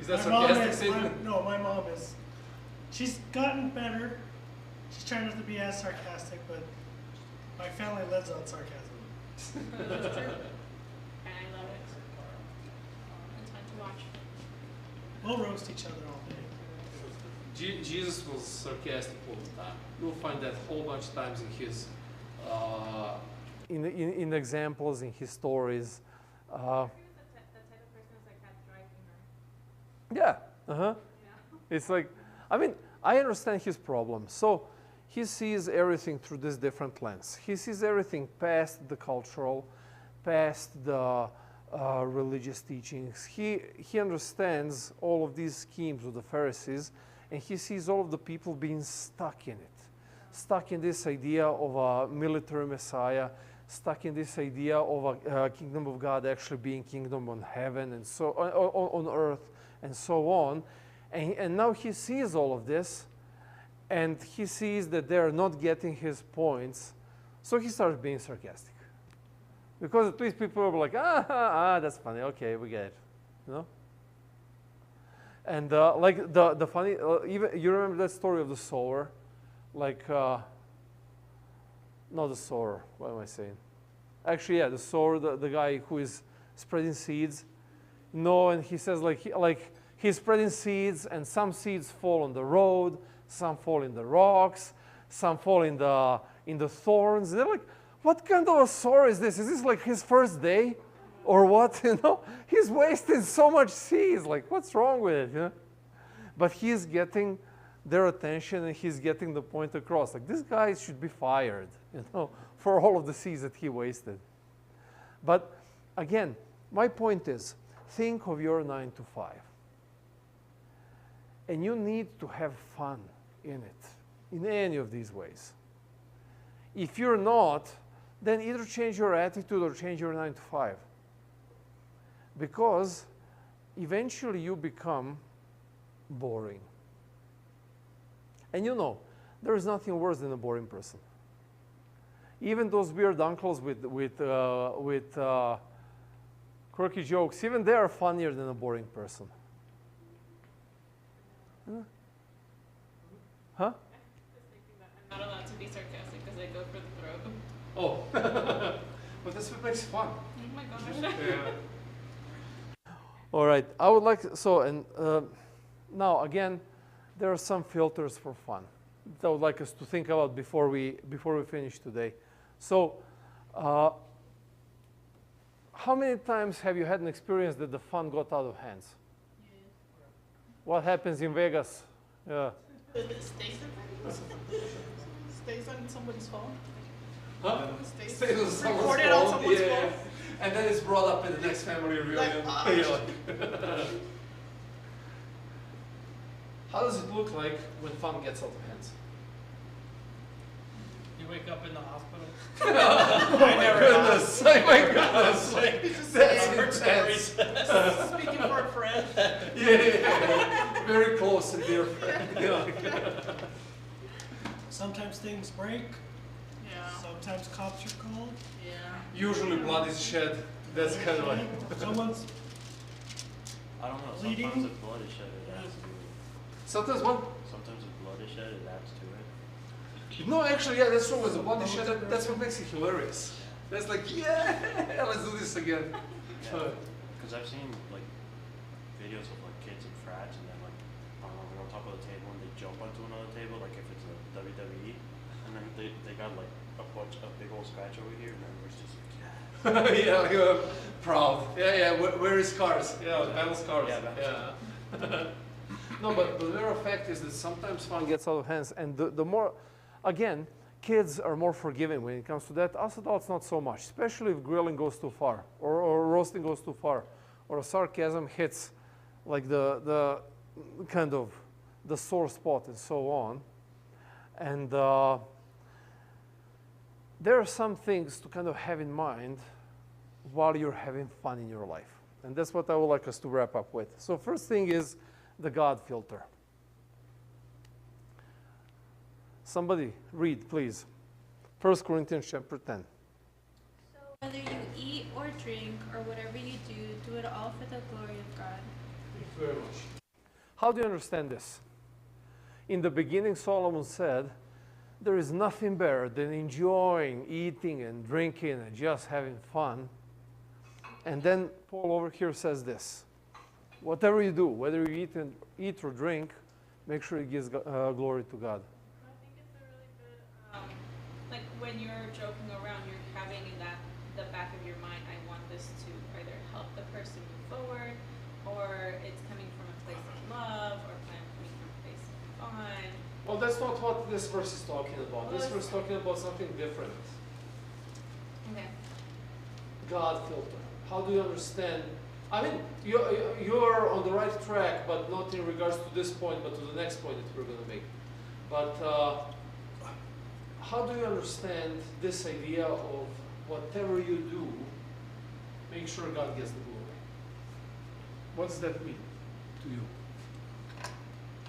Is that My mom sarcastic is, statement? no, my mom is, she's gotten better. She's trying not to be as sarcastic, but my family lives on sarcasm. That's true. And I love it. It's fun to watch. We'll roast each other all day. Jesus was sarcastic all the time. You'll find that whole bunch of times in his, in examples, in his stories. He was the type of person who's like had dry humor. Yeah, It's like, I mean, I understand his problem. So he sees everything through this different lens. He sees everything past the cultural, past the religious teachings. He understands all of these schemes of the Pharisees, and he sees all of the people being stuck in it, stuck in this idea of a military Messiah, stuck in this idea of a kingdom of God actually being kingdom on heaven and so on earth and so on. And now he sees all of this, and he sees that they're not getting his points, so he starts being sarcastic. Because at least people are like, that's funny, okay, we get it, you know? And like the funny, even you remember that story of the sower? Like, not the sower, what am I saying? Actually, yeah, the sower, the guy who is spreading seeds. No, and he says like he's spreading seeds, and some seeds fall on the road, some fall in the rocks, some fall in the thorns. They're like, what kind of a sower is this? Is this like his first day? Or what, you know? He's wasting so much seeds. Like, what's wrong with it, you know? But he's getting their attention, and he's getting the point across. Like, this guy should be fired, you know, for all of the seeds that he wasted. But again, my point is, think of your 9 to 5. And you need to have fun in it, in any of these ways. If you're not, then either change your attitude or change your 9 to 5. Because eventually you become boring. And you know, there is nothing worse than a boring person. Even those weird uncles with quirky jokes, even they are funnier than a boring person. Huh? Just thinking that I'm not allowed to be sarcastic because I go for the throat. Oh, but that's what makes it fun. Oh my gosh. Yeah. All right, I would like to, so, and now again, there are some filters for fun that I would like us to think about before we finish today. So, how many times have you had an experience that the fun got out of hands? Yeah. What happens in Vegas? Yeah. Stays on somebody's phone. Huh? Stays on someone's recorded on phone, someone's yeah. phone. And then it's brought up in the next family reunion. How does it look like when fun gets out of hands? You wake up in the hospital. Goodness, oh my goodness, that's intense. Speaking for a friend. Yeah, very close and dear friend. Sometimes things break. Yeah. Sometimes cops are called. Yeah. Usually blood is shed. That's kind of like. Someone's I don't know. Bleeding? Sometimes if blood is shed, it adds to it. Sometimes what? Sometimes if blood is shed, it adds to it. No, actually, yeah, that's true. With the blood is shed, that's what makes it hilarious. That's like, yeah, let's do this again. Because I've seen like videos of like kids in frats, and then like I don't know, they're on top of the table and they jump onto another table, like if it's a WWE, and then they got like a big old scratch over here, and everyone's just like, yeah. Yeah, like, proud. Yeah. Where is scars? Yeah, battle scars. Yeah, battle No, but the matter of fact is that sometimes fun gets out of hands, and the more, again, kids are more forgiving when it comes to that. Us adults, not so much, especially if grilling goes too far, or roasting goes too far, or sarcasm hits like the kind of the sore spot and so on. And there are some things to kind of have in mind while you're having fun in your life. And that's what I would like us to wrap up with. So first thing is the God filter. Somebody read, please. 1 Corinthians chapter 10. So whether you eat or drink or whatever you do, do it all for the glory of God. very much. How do you understand this? In the beginning, Solomon said, there is nothing better than enjoying eating and drinking and just having fun. And then Paul over here says this, whatever you do, whether you eat or drink, make sure it gives glory to God. I think it's a really good, like when you're joking around, you're having in the back of your mind, I want this to either help the person move forward, or it's coming from a place of love, or coming from a place of fun. Well, that's not what this verse is talking about. This verse is talking about something different. Okay. God filter. How do you understand? I mean, you're on the right track, but not in regards to this point, but to the next point that we're going to make. But how do you understand this idea of whatever you do, make sure God gets the glory? What does that mean to you?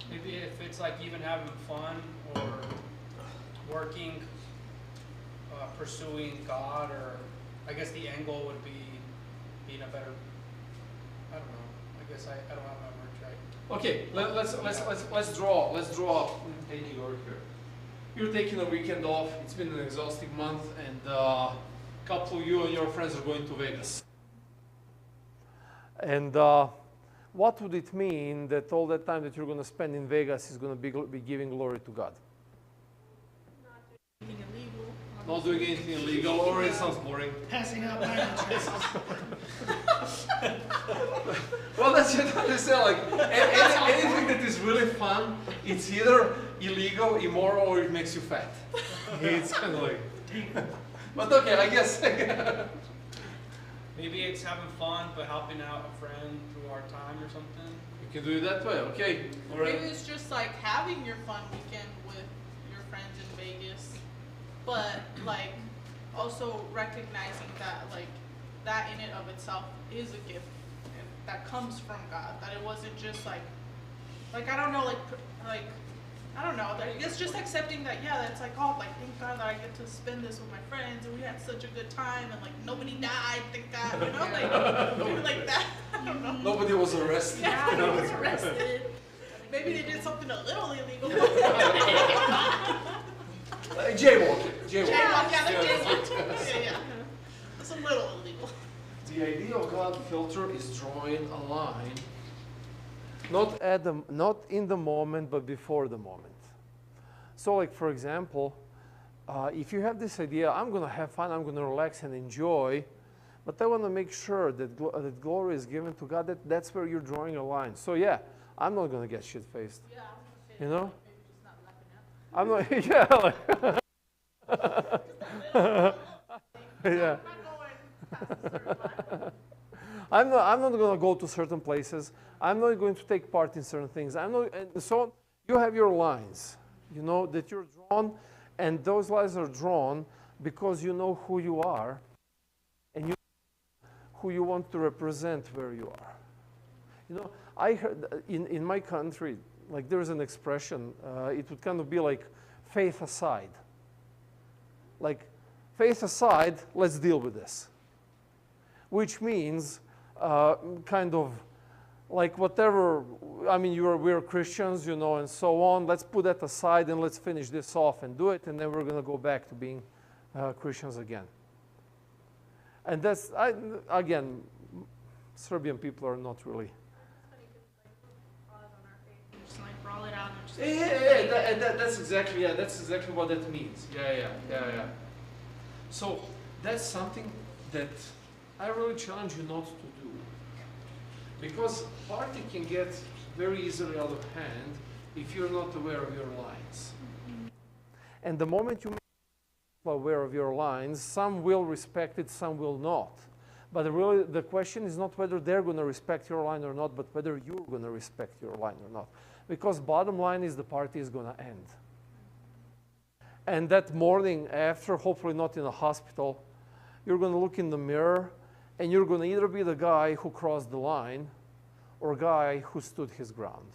Maybe if it's like even having fun or working, pursuing God, or I guess the end goal would be being a better, I don't know. I guess I don't have my words right. Okay, let's draw painting over here. You're taking a weekend off. It's been an exhausting month, and a couple of you and your friends are going to Vegas. And what would it mean that all that time that you're going to spend in Vegas is going to be giving glory to God? Anything illegal. Not doing anything illegal, or it sounds boring. Passing out my interest. Well, that's what they say. Like anything that is really fun, it's either illegal, immoral, or it makes you fat. It's kind of like. But okay, I guess. Maybe it's having fun, but helping out a friend through our time or something. You can do it that way. Okay. All right. Maybe it's just like having your fun weekend with your friends in Vegas, but like also recognizing that like that in and of itself is a gift and that comes from God. That it wasn't just like I don't know, like I don't know. Like, it's just accepting that, yeah, that's like, oh, like, thank God that I get to spend this with my friends, and we had such a good time, and like nobody died, thank God, you know, like maybe like that. I don't know. Nobody was arrested. Yeah, nobody was arrested. Maybe they did something a little illegal. Jaywalking. Yeah, yeah. It's a little illegal. The idea of God filter is drawing a line, not in the moment, but before the moment. So, like for example, if you have this idea, I'm going to have fun, I'm going to relax and enjoy, but I want to make sure that that glory is given to God. That's where you're drawing a line. So yeah, I'm not going to get shit-faced. Yeah, you know? maybe just not laughing I'm out. not. Yeah, like. Yeah. I'm not going to go to certain places. I'm not going to take part in certain things. I'm not, and so you have your lines, you know, that you're drawn, and those lines are drawn because you know who you are, and you know who you want to represent where you are. You know, I heard in my country, like there's an expression, it would kind of be like faith aside. Like, faith aside, let's deal with this. Which means kind of like whatever, I mean, we're Christians, you know, and so on. Let's put that aside and let's finish this off and do it, and then we're going to go back to being Christians again. And that's, again, Serbian people are not really. Just like roll it out and just That's exactly what that means. Yeah. So that's something that I really challenge you not to do, because party can get very easily out of hand if you're not aware of your lines. And the moment you are aware of your lines, some will respect it, some will not. But really, the question is not whether they're going to respect your line or not, but whether you're going to respect your line or not. Because bottom line is the party is going to end. And that morning after, hopefully not in a hospital, you're going to look in the mirror and you're going to either be the guy who crossed the line or a guy who stood his ground.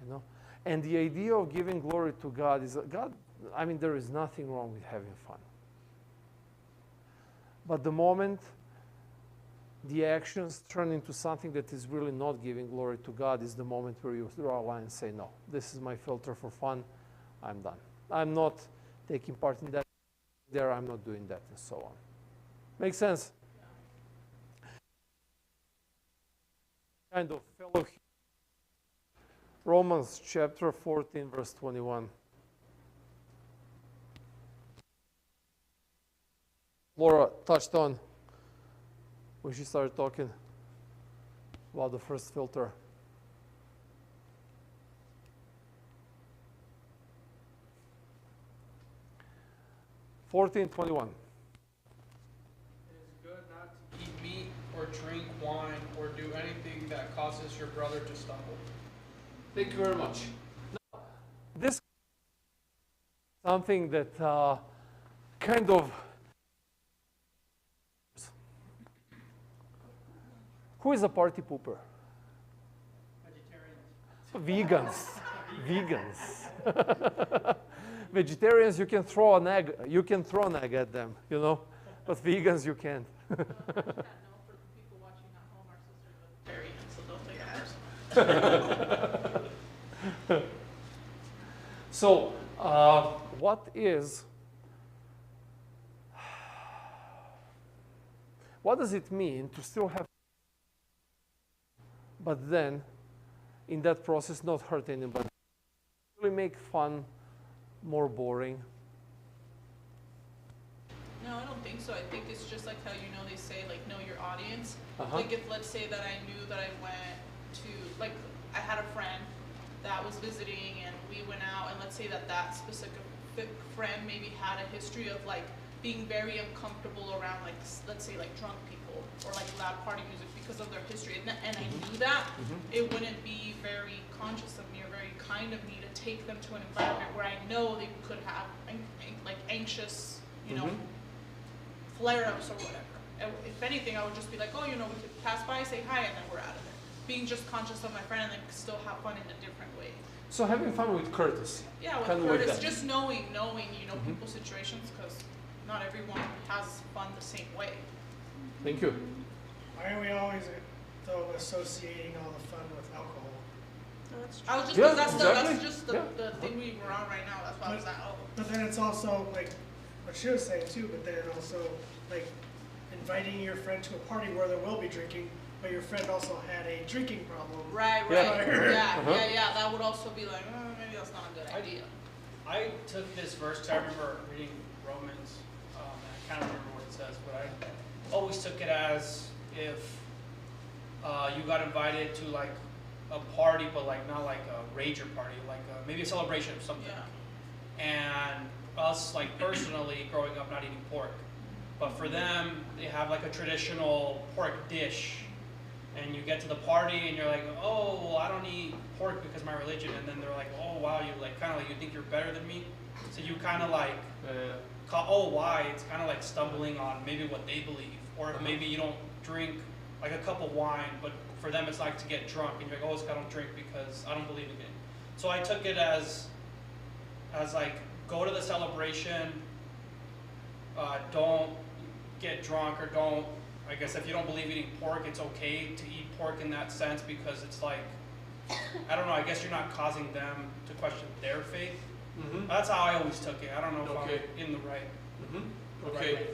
You know? And the idea of giving glory to God is that God, I mean, there is nothing wrong with having fun. But the moment the actions turn into something that is really not giving glory to God is the moment where you draw a line and say, no, this is my filter for fun, I'm done. I'm not taking part in that there, I'm not doing that, and so on. Make sense? Kind of fellow. Romans chapter 14, verse 21. Laura touched on when she started talking about the first filter. $14.21. It is good not to eat meat or drink wine or do anything that causes your brother to stumble. Thank you very much. Now, this is something that kind of. Who is a party pooper? Vegetarians. Vegans. Vegetarians, you can throw an egg. You can throw an egg at them, you know, but vegans you can't. For the people watching at home, our sister's vegetarian, so don't take it personally. So, what does it mean to still have, but then, in that process, not hurt anybody? Really make fun more boring? No, I don't think so. I think it's just like how, you know, they say, like, know your audience. Uh-huh. Like, if, let's say that I knew that I went to, like, I had a friend that was visiting and we went out, and let's say that that specific friend maybe had a history of, like, being very uncomfortable around, like, let's say, like, drunk people or, like, loud party music because of their history. And I knew that, it wouldn't be very conscious of me or very kind of me to take them to an environment where I know they could have, like, anxious, you know, flare-ups or whatever. And if anything, I would just be like, oh, you know, we could pass by, say hi, and then we're out of there. Being just conscious of my friend and then still have fun in a different way. So having fun with courtesy. Yeah, with kind of like courtesy, that. just knowing, you know, people's situations, because not everyone has fun the same way. Thank you. Why are we always, though, associating all the fun with alcohol? I was just, Yeah, that's exactly. just the thing we were on right now, that's why I was like, oh. But then it's also, like, what she was saying too, but then also, like, inviting your friend to a party where there will be drinking, but your friend also had a drinking problem. Right, Yeah. yeah, that would also be like, maybe that's not a good idea. I took this verse, 'cause I remember reading Romans, and I can't remember what it says, but I always took it as if you got invited to, like, a party, but, like, not like a rager party, like maybe a celebration of something. Yeah. And us, like, personally, growing up not eating pork, but for them, they have, like, a traditional pork dish, and you get to the party and you're like, oh, well, I don't eat pork because of my religion, and then they're like, oh, wow, you, like, kind of like, you think you're better than me, so you kind of, like, oh, why? It's kind of like stumbling on maybe what they believe, or if maybe you don't drink, like, a cup of wine, but for them it's like to get drunk, and you're like, oh, I don't drink because I don't believe in it. So I took it as like, go to the celebration, don't get drunk, or don't, I guess if you don't believe eating pork, it's okay to eat pork in that sense, because it's like, I don't know, I guess you're not causing them to question their faith. That's how I always took it. I don't know if I'm in the right. the right way.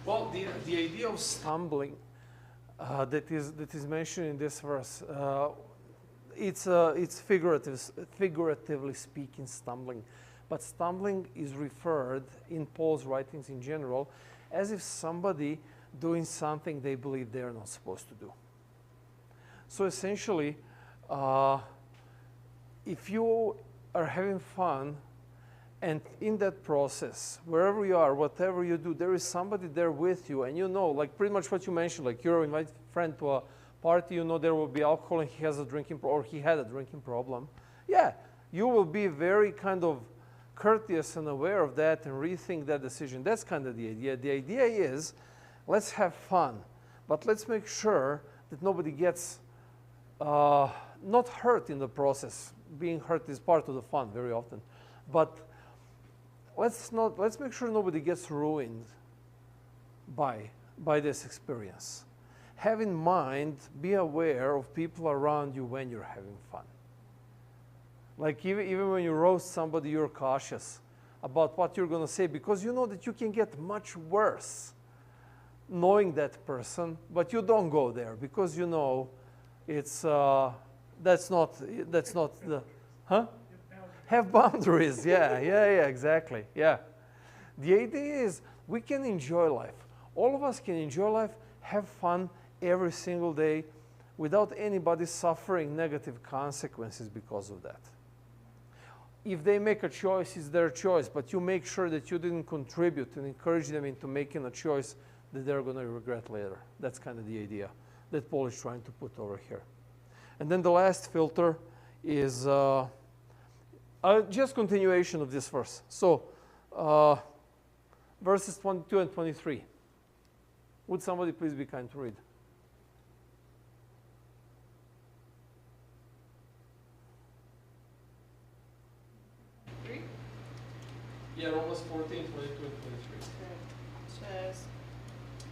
Well, the idea of stumbling that is mentioned in this verse, it's figuratively speaking, stumbling. But stumbling is referred in Paul's writings in general as if somebody doing something they believe they're not supposed to do. So essentially, if you are having fun, and in that process, wherever you are, whatever you do, there is somebody there with you, and you know, like pretty much what you mentioned, like you're inviting a friend to a party, you know there will be alcohol and he has a drinking or he had a drinking problem. Yeah, you will be very kind of courteous and aware of that and rethink that decision. That's kind of the idea. The idea is, let's have fun, but let's make sure that nobody gets not hurt in the process. Being hurt is part of the fun very often, but let's make sure nobody gets ruined by this experience. have in mind, be aware of people around you when you're having fun. Like even when you roast somebody, you're cautious about what you're going to say because you know that you can get much worse knowing that person, but you don't go there because you know it's that's not the have boundaries. Yeah, exactly. Yeah. The idea is we can enjoy life. All of us can enjoy life, have fun every single day without anybody suffering negative consequences because of that. If they make a choice, it's their choice, but you make sure that you didn't contribute and encourage them into making a choice that they're going to regret later. That's kind of the idea that Paul is trying to put over here. And then the last filter is just continuation of this verse. So verses 22 and 23. Would somebody please be kind to read? Yeah, Romans 14, 22 and 23. Says,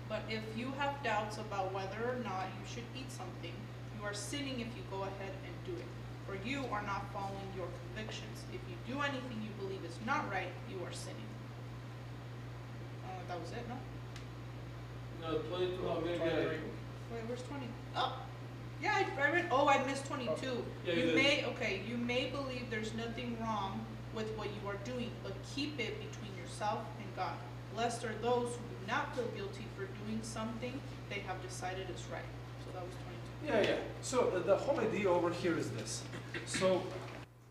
but if you have doubts about whether or not you should eat something, you are sinning if you go ahead and do it. For you are not following your convictions. If you do anything you believe is not right, you are sinning. That was it, no? No, 22. Oh, maybe 23. Wait, where's 20? Oh, yeah, I read. Oh, I missed 22. Yeah, You may believe there's nothing wrong with what you are doing, but keep it between yourself and God. Blessed are those who do not feel guilty for doing something they have decided is right. So that was 22. Yeah. So the whole idea over here is this. So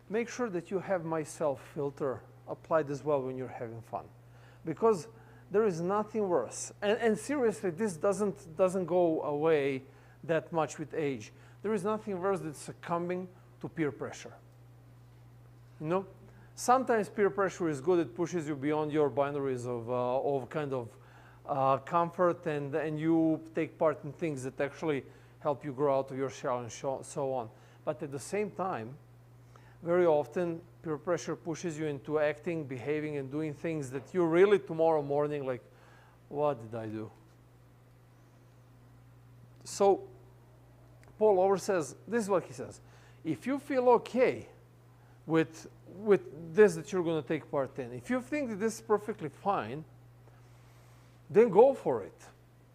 make sure that you have myself filter applied as well when you're having fun, because there is nothing worse. And seriously, this doesn't go away that much with age. There is nothing worse than succumbing to peer pressure. You know, sometimes peer pressure is good. It pushes you beyond your boundaries of kind of comfort, and you take part in things that actually help you grow out of your shell and so on. But at the same time, very often peer pressure pushes you into acting, behaving, and doing things that you really tomorrow morning like, what did I do? So Paul over says, this is what he says. If you feel okay with this that you're going to take part in, if you think that this is perfectly fine, then go for it.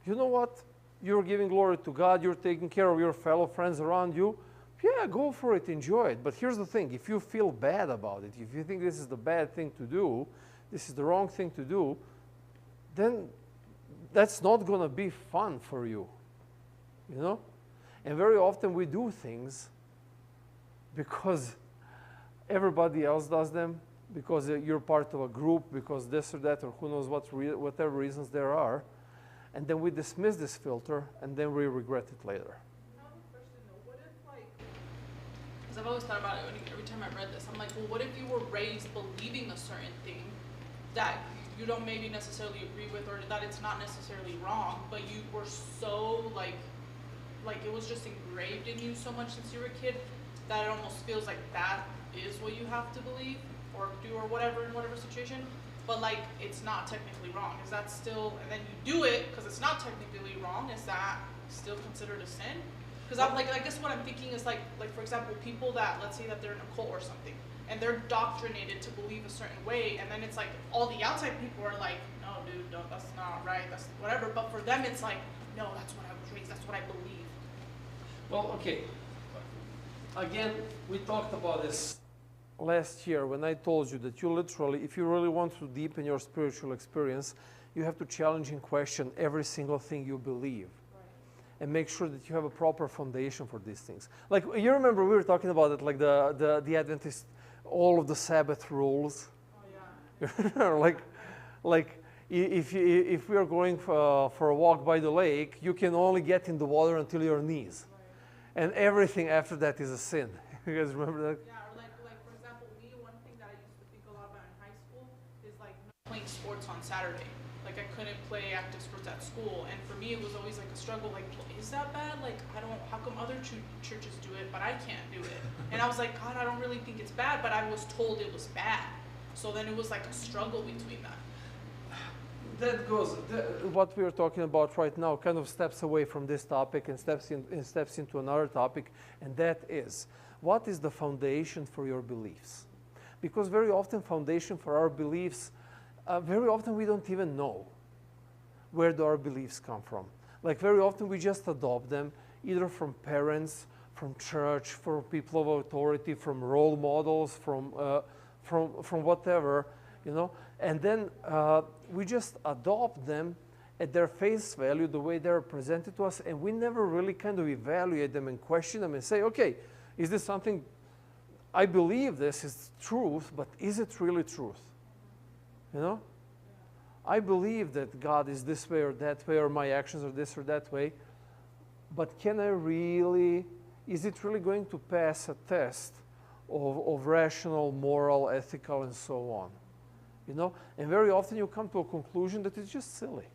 You know what? You're giving glory to God. You're taking care of your fellow friends around you. Yeah, go for it. Enjoy it. But here's the thing. If you feel bad about it, if you think this is the bad thing to do, this is the wrong thing to do, then that's not going to be fun for you. You know? And very often we do things because everybody else does them, because you're part of a group, because this or that, or who knows whatever reasons there are. And then we dismiss this filter, and then we regret it later. I have a question though. What if, like, because I've always thought about it every time I read this, I'm like, well, what if you were raised believing a certain thing that you don't maybe necessarily agree with, or that it's not necessarily wrong, but you were so like it was just engraved in you so much since you were a kid that it almost feels like that is what you have to believe or do or whatever in whatever situation, but like it's not technically wrong. Is that still, and then you do it because it's not technically wrong, is that still considered a sin? Because I'm like, I guess what I'm thinking is like for example, people that, let's say that they're in a cult or something, and they're doctrinated to believe a certain way, and then it's like all the outside people are like, no dude, don't, that's not right, that's whatever, but for them it's like, no, that's what I was raised, that's what I believe. Well, okay. Again, we talked about this last year when I told you that you literally, if you really want to deepen your spiritual experience, you have to challenge and question every single thing you believe. Right. And make sure that you have a proper foundation for these things. Like, you remember we were talking about it, like the Adventist, all of the Sabbath rules. Oh, yeah. like if we are going for a walk by the lake, you can only get in the water until your knees. Right. And everything after that is a sin. You guys remember that? Yeah, or like for example, me, one thing that I used to think a lot about in high school is like not playing sports on Saturday. Like I couldn't play active sports at school, and for me it was always like a struggle. Like, is that bad? Like, how come other churches do it, but I can't do it? And I was like, God, I don't really think it's bad, but I was told it was bad. So then it was like a struggle between that. that goes, what we're talking about right now kind of steps away from this topic and steps into another topic, and that is, what is the foundation for your beliefs? Because very often foundation for our beliefs, very often we don't even know where do our beliefs come from. Like very often we just adopt them either from parents, from church, from people of authority, from role models, from whatever, you know, and then we just adopt them at their face value, the way they're presented to us, and we never really kind of evaluate them and question them and say, okay, is this something, I believe this is truth, but is it really truth? You know? I believe that God is this way or that way, or my actions are this or that way, but can I really, is it really going to pass a test of rational, moral, ethical, and so on? You know? And very often you come to a conclusion that it's just silly.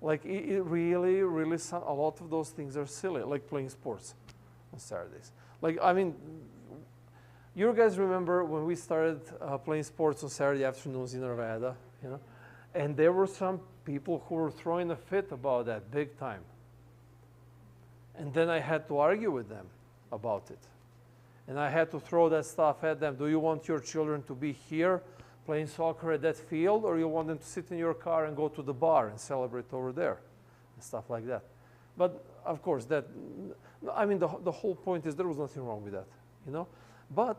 Like it really, a lot of those things are silly, like playing sports on Saturdays. Like, I mean, you guys remember when we started playing sports on Saturday afternoons in Nevada, you know? And there were some people who were throwing a fit about that big time. And then I had to argue with them about it. And I had to throw that stuff at them. Do you want your children to be here playing soccer at that field, or you want them to sit in your car and go to the bar and celebrate over there and stuff like that? But of course, that, I mean, the whole point is there was nothing wrong with that, you know? But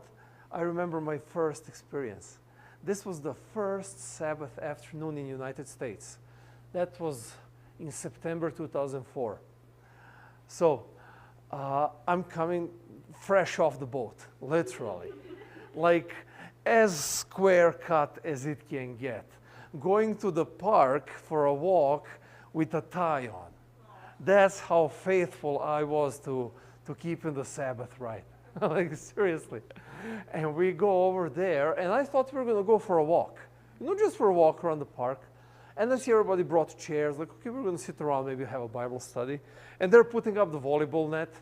I remember my first experience. This was the first Sabbath afternoon in the United States. That was in September 2004. So I'm coming fresh off the boat, literally. Like as square cut as it can get. Going to the park for a walk with a tie on. That's how faithful I was to keeping the Sabbath right. Like seriously. And we go over there, and I thought we were going to go for a walk. You know, just for a walk around the park. And I see everybody brought chairs, like, okay, we're going to sit around, maybe have a Bible study. And they're putting up the volleyball net.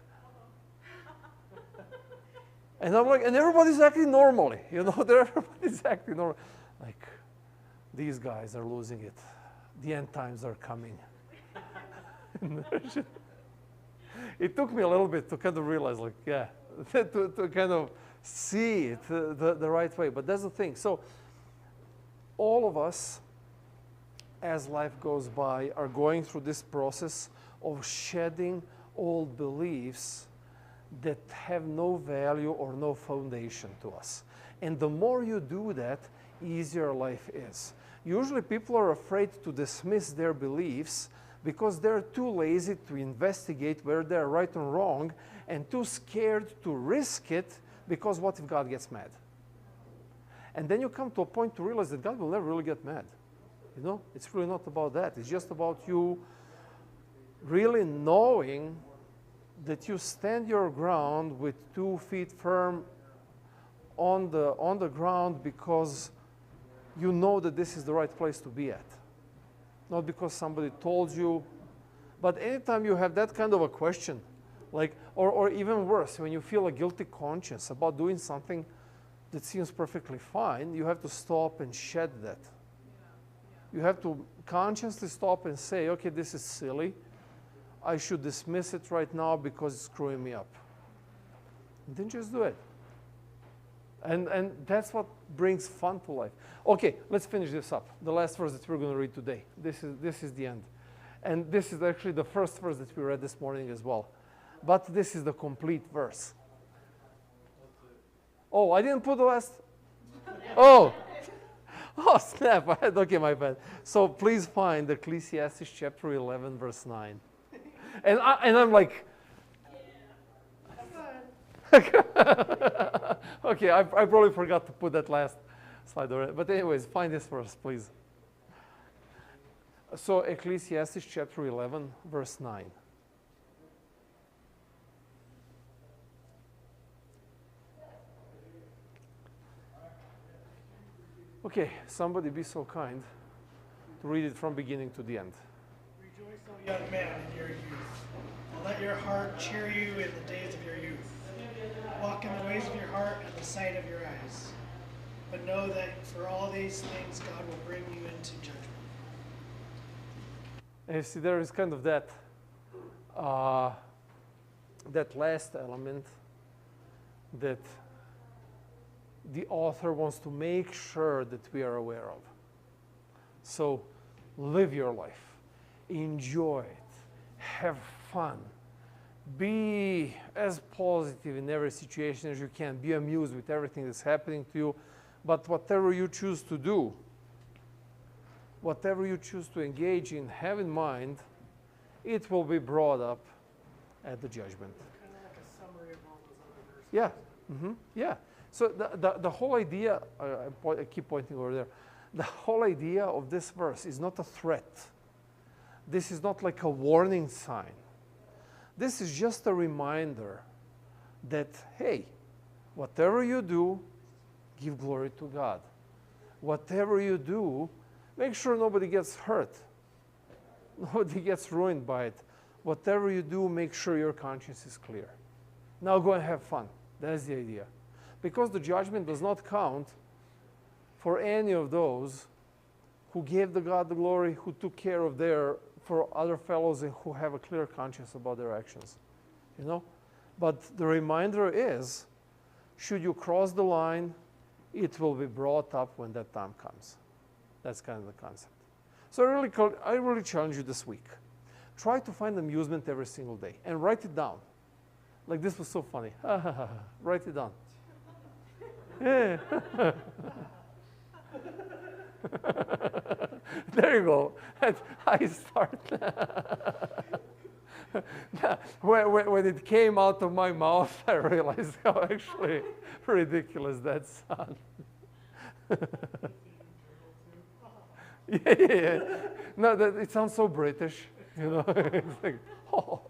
And I'm like, and everybody's acting normally, you know, everybody's acting normal. Like, these guys are losing it. The end times are coming. It took me a little bit to kind of realize, like, yeah, to kind of see it the right way. But that's the thing. So all of us, as life goes by, are going through this process of shedding old beliefs that have no value or no foundation to us. And the more you do that, easier life is. Usually people are afraid to dismiss their beliefs because they're too lazy to investigate whether they're right or wrong, and too scared to risk it, because what if God gets mad? And then you come to a point to realize that God will never really get mad. You know, it's really not about that. It's just about you really knowing that you stand your ground with 2 feet firm on the ground because you know that this is the right place to be at. Not because somebody told you. But anytime you have that kind of a question, like, or even worse, when you feel a guilty conscience about doing something that seems perfectly fine, you have to stop and shed that. You have to consciously stop and say, okay, this is silly. I should dismiss it right now because it's screwing me up. And then just do it. And that's what brings fun to life. Okay, let's finish this up. The last verse that we're going to read today. This is the end. And this is actually the first verse that we read this morning as well. But this is the complete verse. Oh, I didn't put the last. Oh. Oh, snap. Okay, my bad. So please find Ecclesiastes chapter 11, verse 9. And I'm like, okay, I probably forgot to put that last slide already. But anyways, find this verse, please. So Ecclesiastes chapter 11, verse 9. Okay, somebody be so kind to read it from beginning to the end. Rejoice, O young man, in your youth, and let your heart cheer you in the days of your youth. Walk in the ways of your heart and the sight of your eyes. But know that for all these things God will bring you into judgment. And you see, there is kind of that that last element that the author wants to make sure that we are aware of. So live your life, enjoy it, have fun, be as positive in every situation as you can, be amused with everything that's happening to you, but whatever you choose to do, whatever you choose to engage in, have in mind, it will be brought up at the judgment. Kind of like a summary of all those other verses. Yeah, yeah. So the whole idea, I keep pointing over there, the whole idea of this verse is not a threat. This is not like a warning sign. This is just a reminder that, hey, whatever you do, give glory to God. Whatever you do, make sure nobody gets hurt. Nobody gets ruined by it. Whatever you do, make sure your conscience is clear. Now go and have fun. That's the idea. Because the judgment does not count for any of those who gave the God the glory, who took care of for other fellows, and who have a clear conscience about their actions. You know? But the reminder is, should you cross the line, it will be brought up when that time comes. That's kind of the concept. So I really challenge you this week. Try to find amusement every single day and write it down. Like, this was so funny. Write it down. Yeah. There you go. I start. When it came out of my mouth, I realized how actually ridiculous that sounds. Yeah. No, it sounds so British, you know. It's like, oh.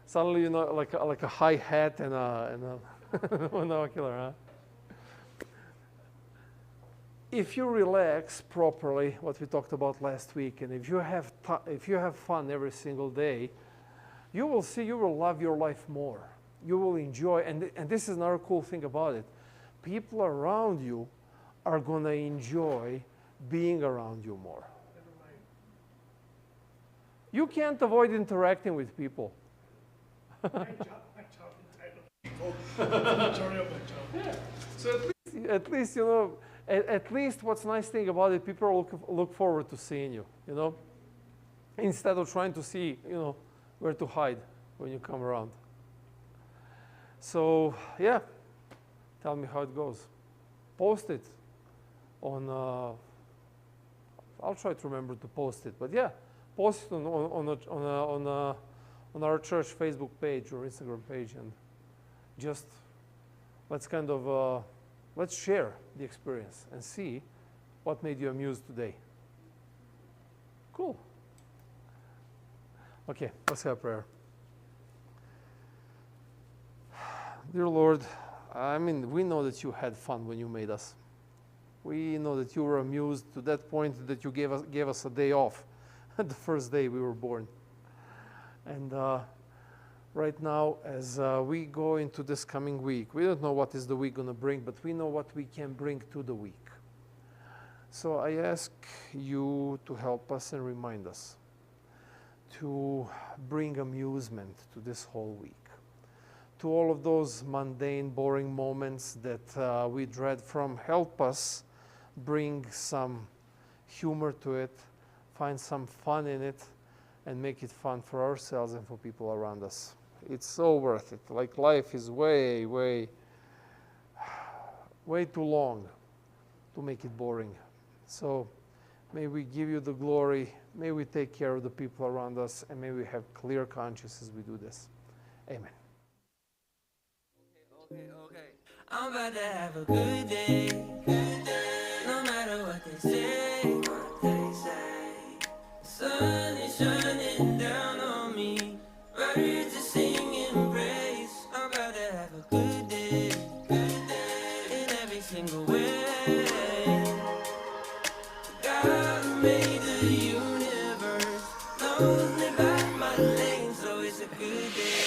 Suddenly, you know, like a high hat and a monocular, huh? If you relax properly, what we talked about last week, and if you have fun every single day, you will see you will love your life more. You will enjoy, and this is another cool thing about it. People around you are going to enjoy being around you more. You can't avoid interacting with people. My job entitled people. Majority of my job. Yeah. So at least you know. At least what's nice thing about it, people look forward to seeing you, you know, instead of trying to see, you know, where to hide when you come around. So, yeah, tell me how it goes. Post it on, I'll try to remember to post it, but yeah, post it on our church Facebook page or Instagram page, and just let's kind of, let's share the experience and see what made you amused today. Cool. Okay, let's have a prayer. Dear Lord, I mean, we know that you had fun when you made us. We know that you were amused to that point that you gave us a day off, the first day we were born. And right now, as we go into this coming week, we don't know what is the week going to bring, but we know what we can bring to the week. So I ask you to help us and remind us to bring amusement to this whole week, to all of those mundane, boring moments that we dread from. Help us bring some humor to it, find some fun in it, and make it fun for ourselves and for people around us. It's so worth it. Like, life is way, way, way too long to make it boring. So may we give you the glory. May we take care of the people around us, and may we have clear conscience as we do this. Amen. Okay. I'm about to have a good day, no matter what they say, The sun is shining down on me, birds are singing praise. I'm about to have a good day, in every single way. God who made the universe knows me by my name, so it's a good day.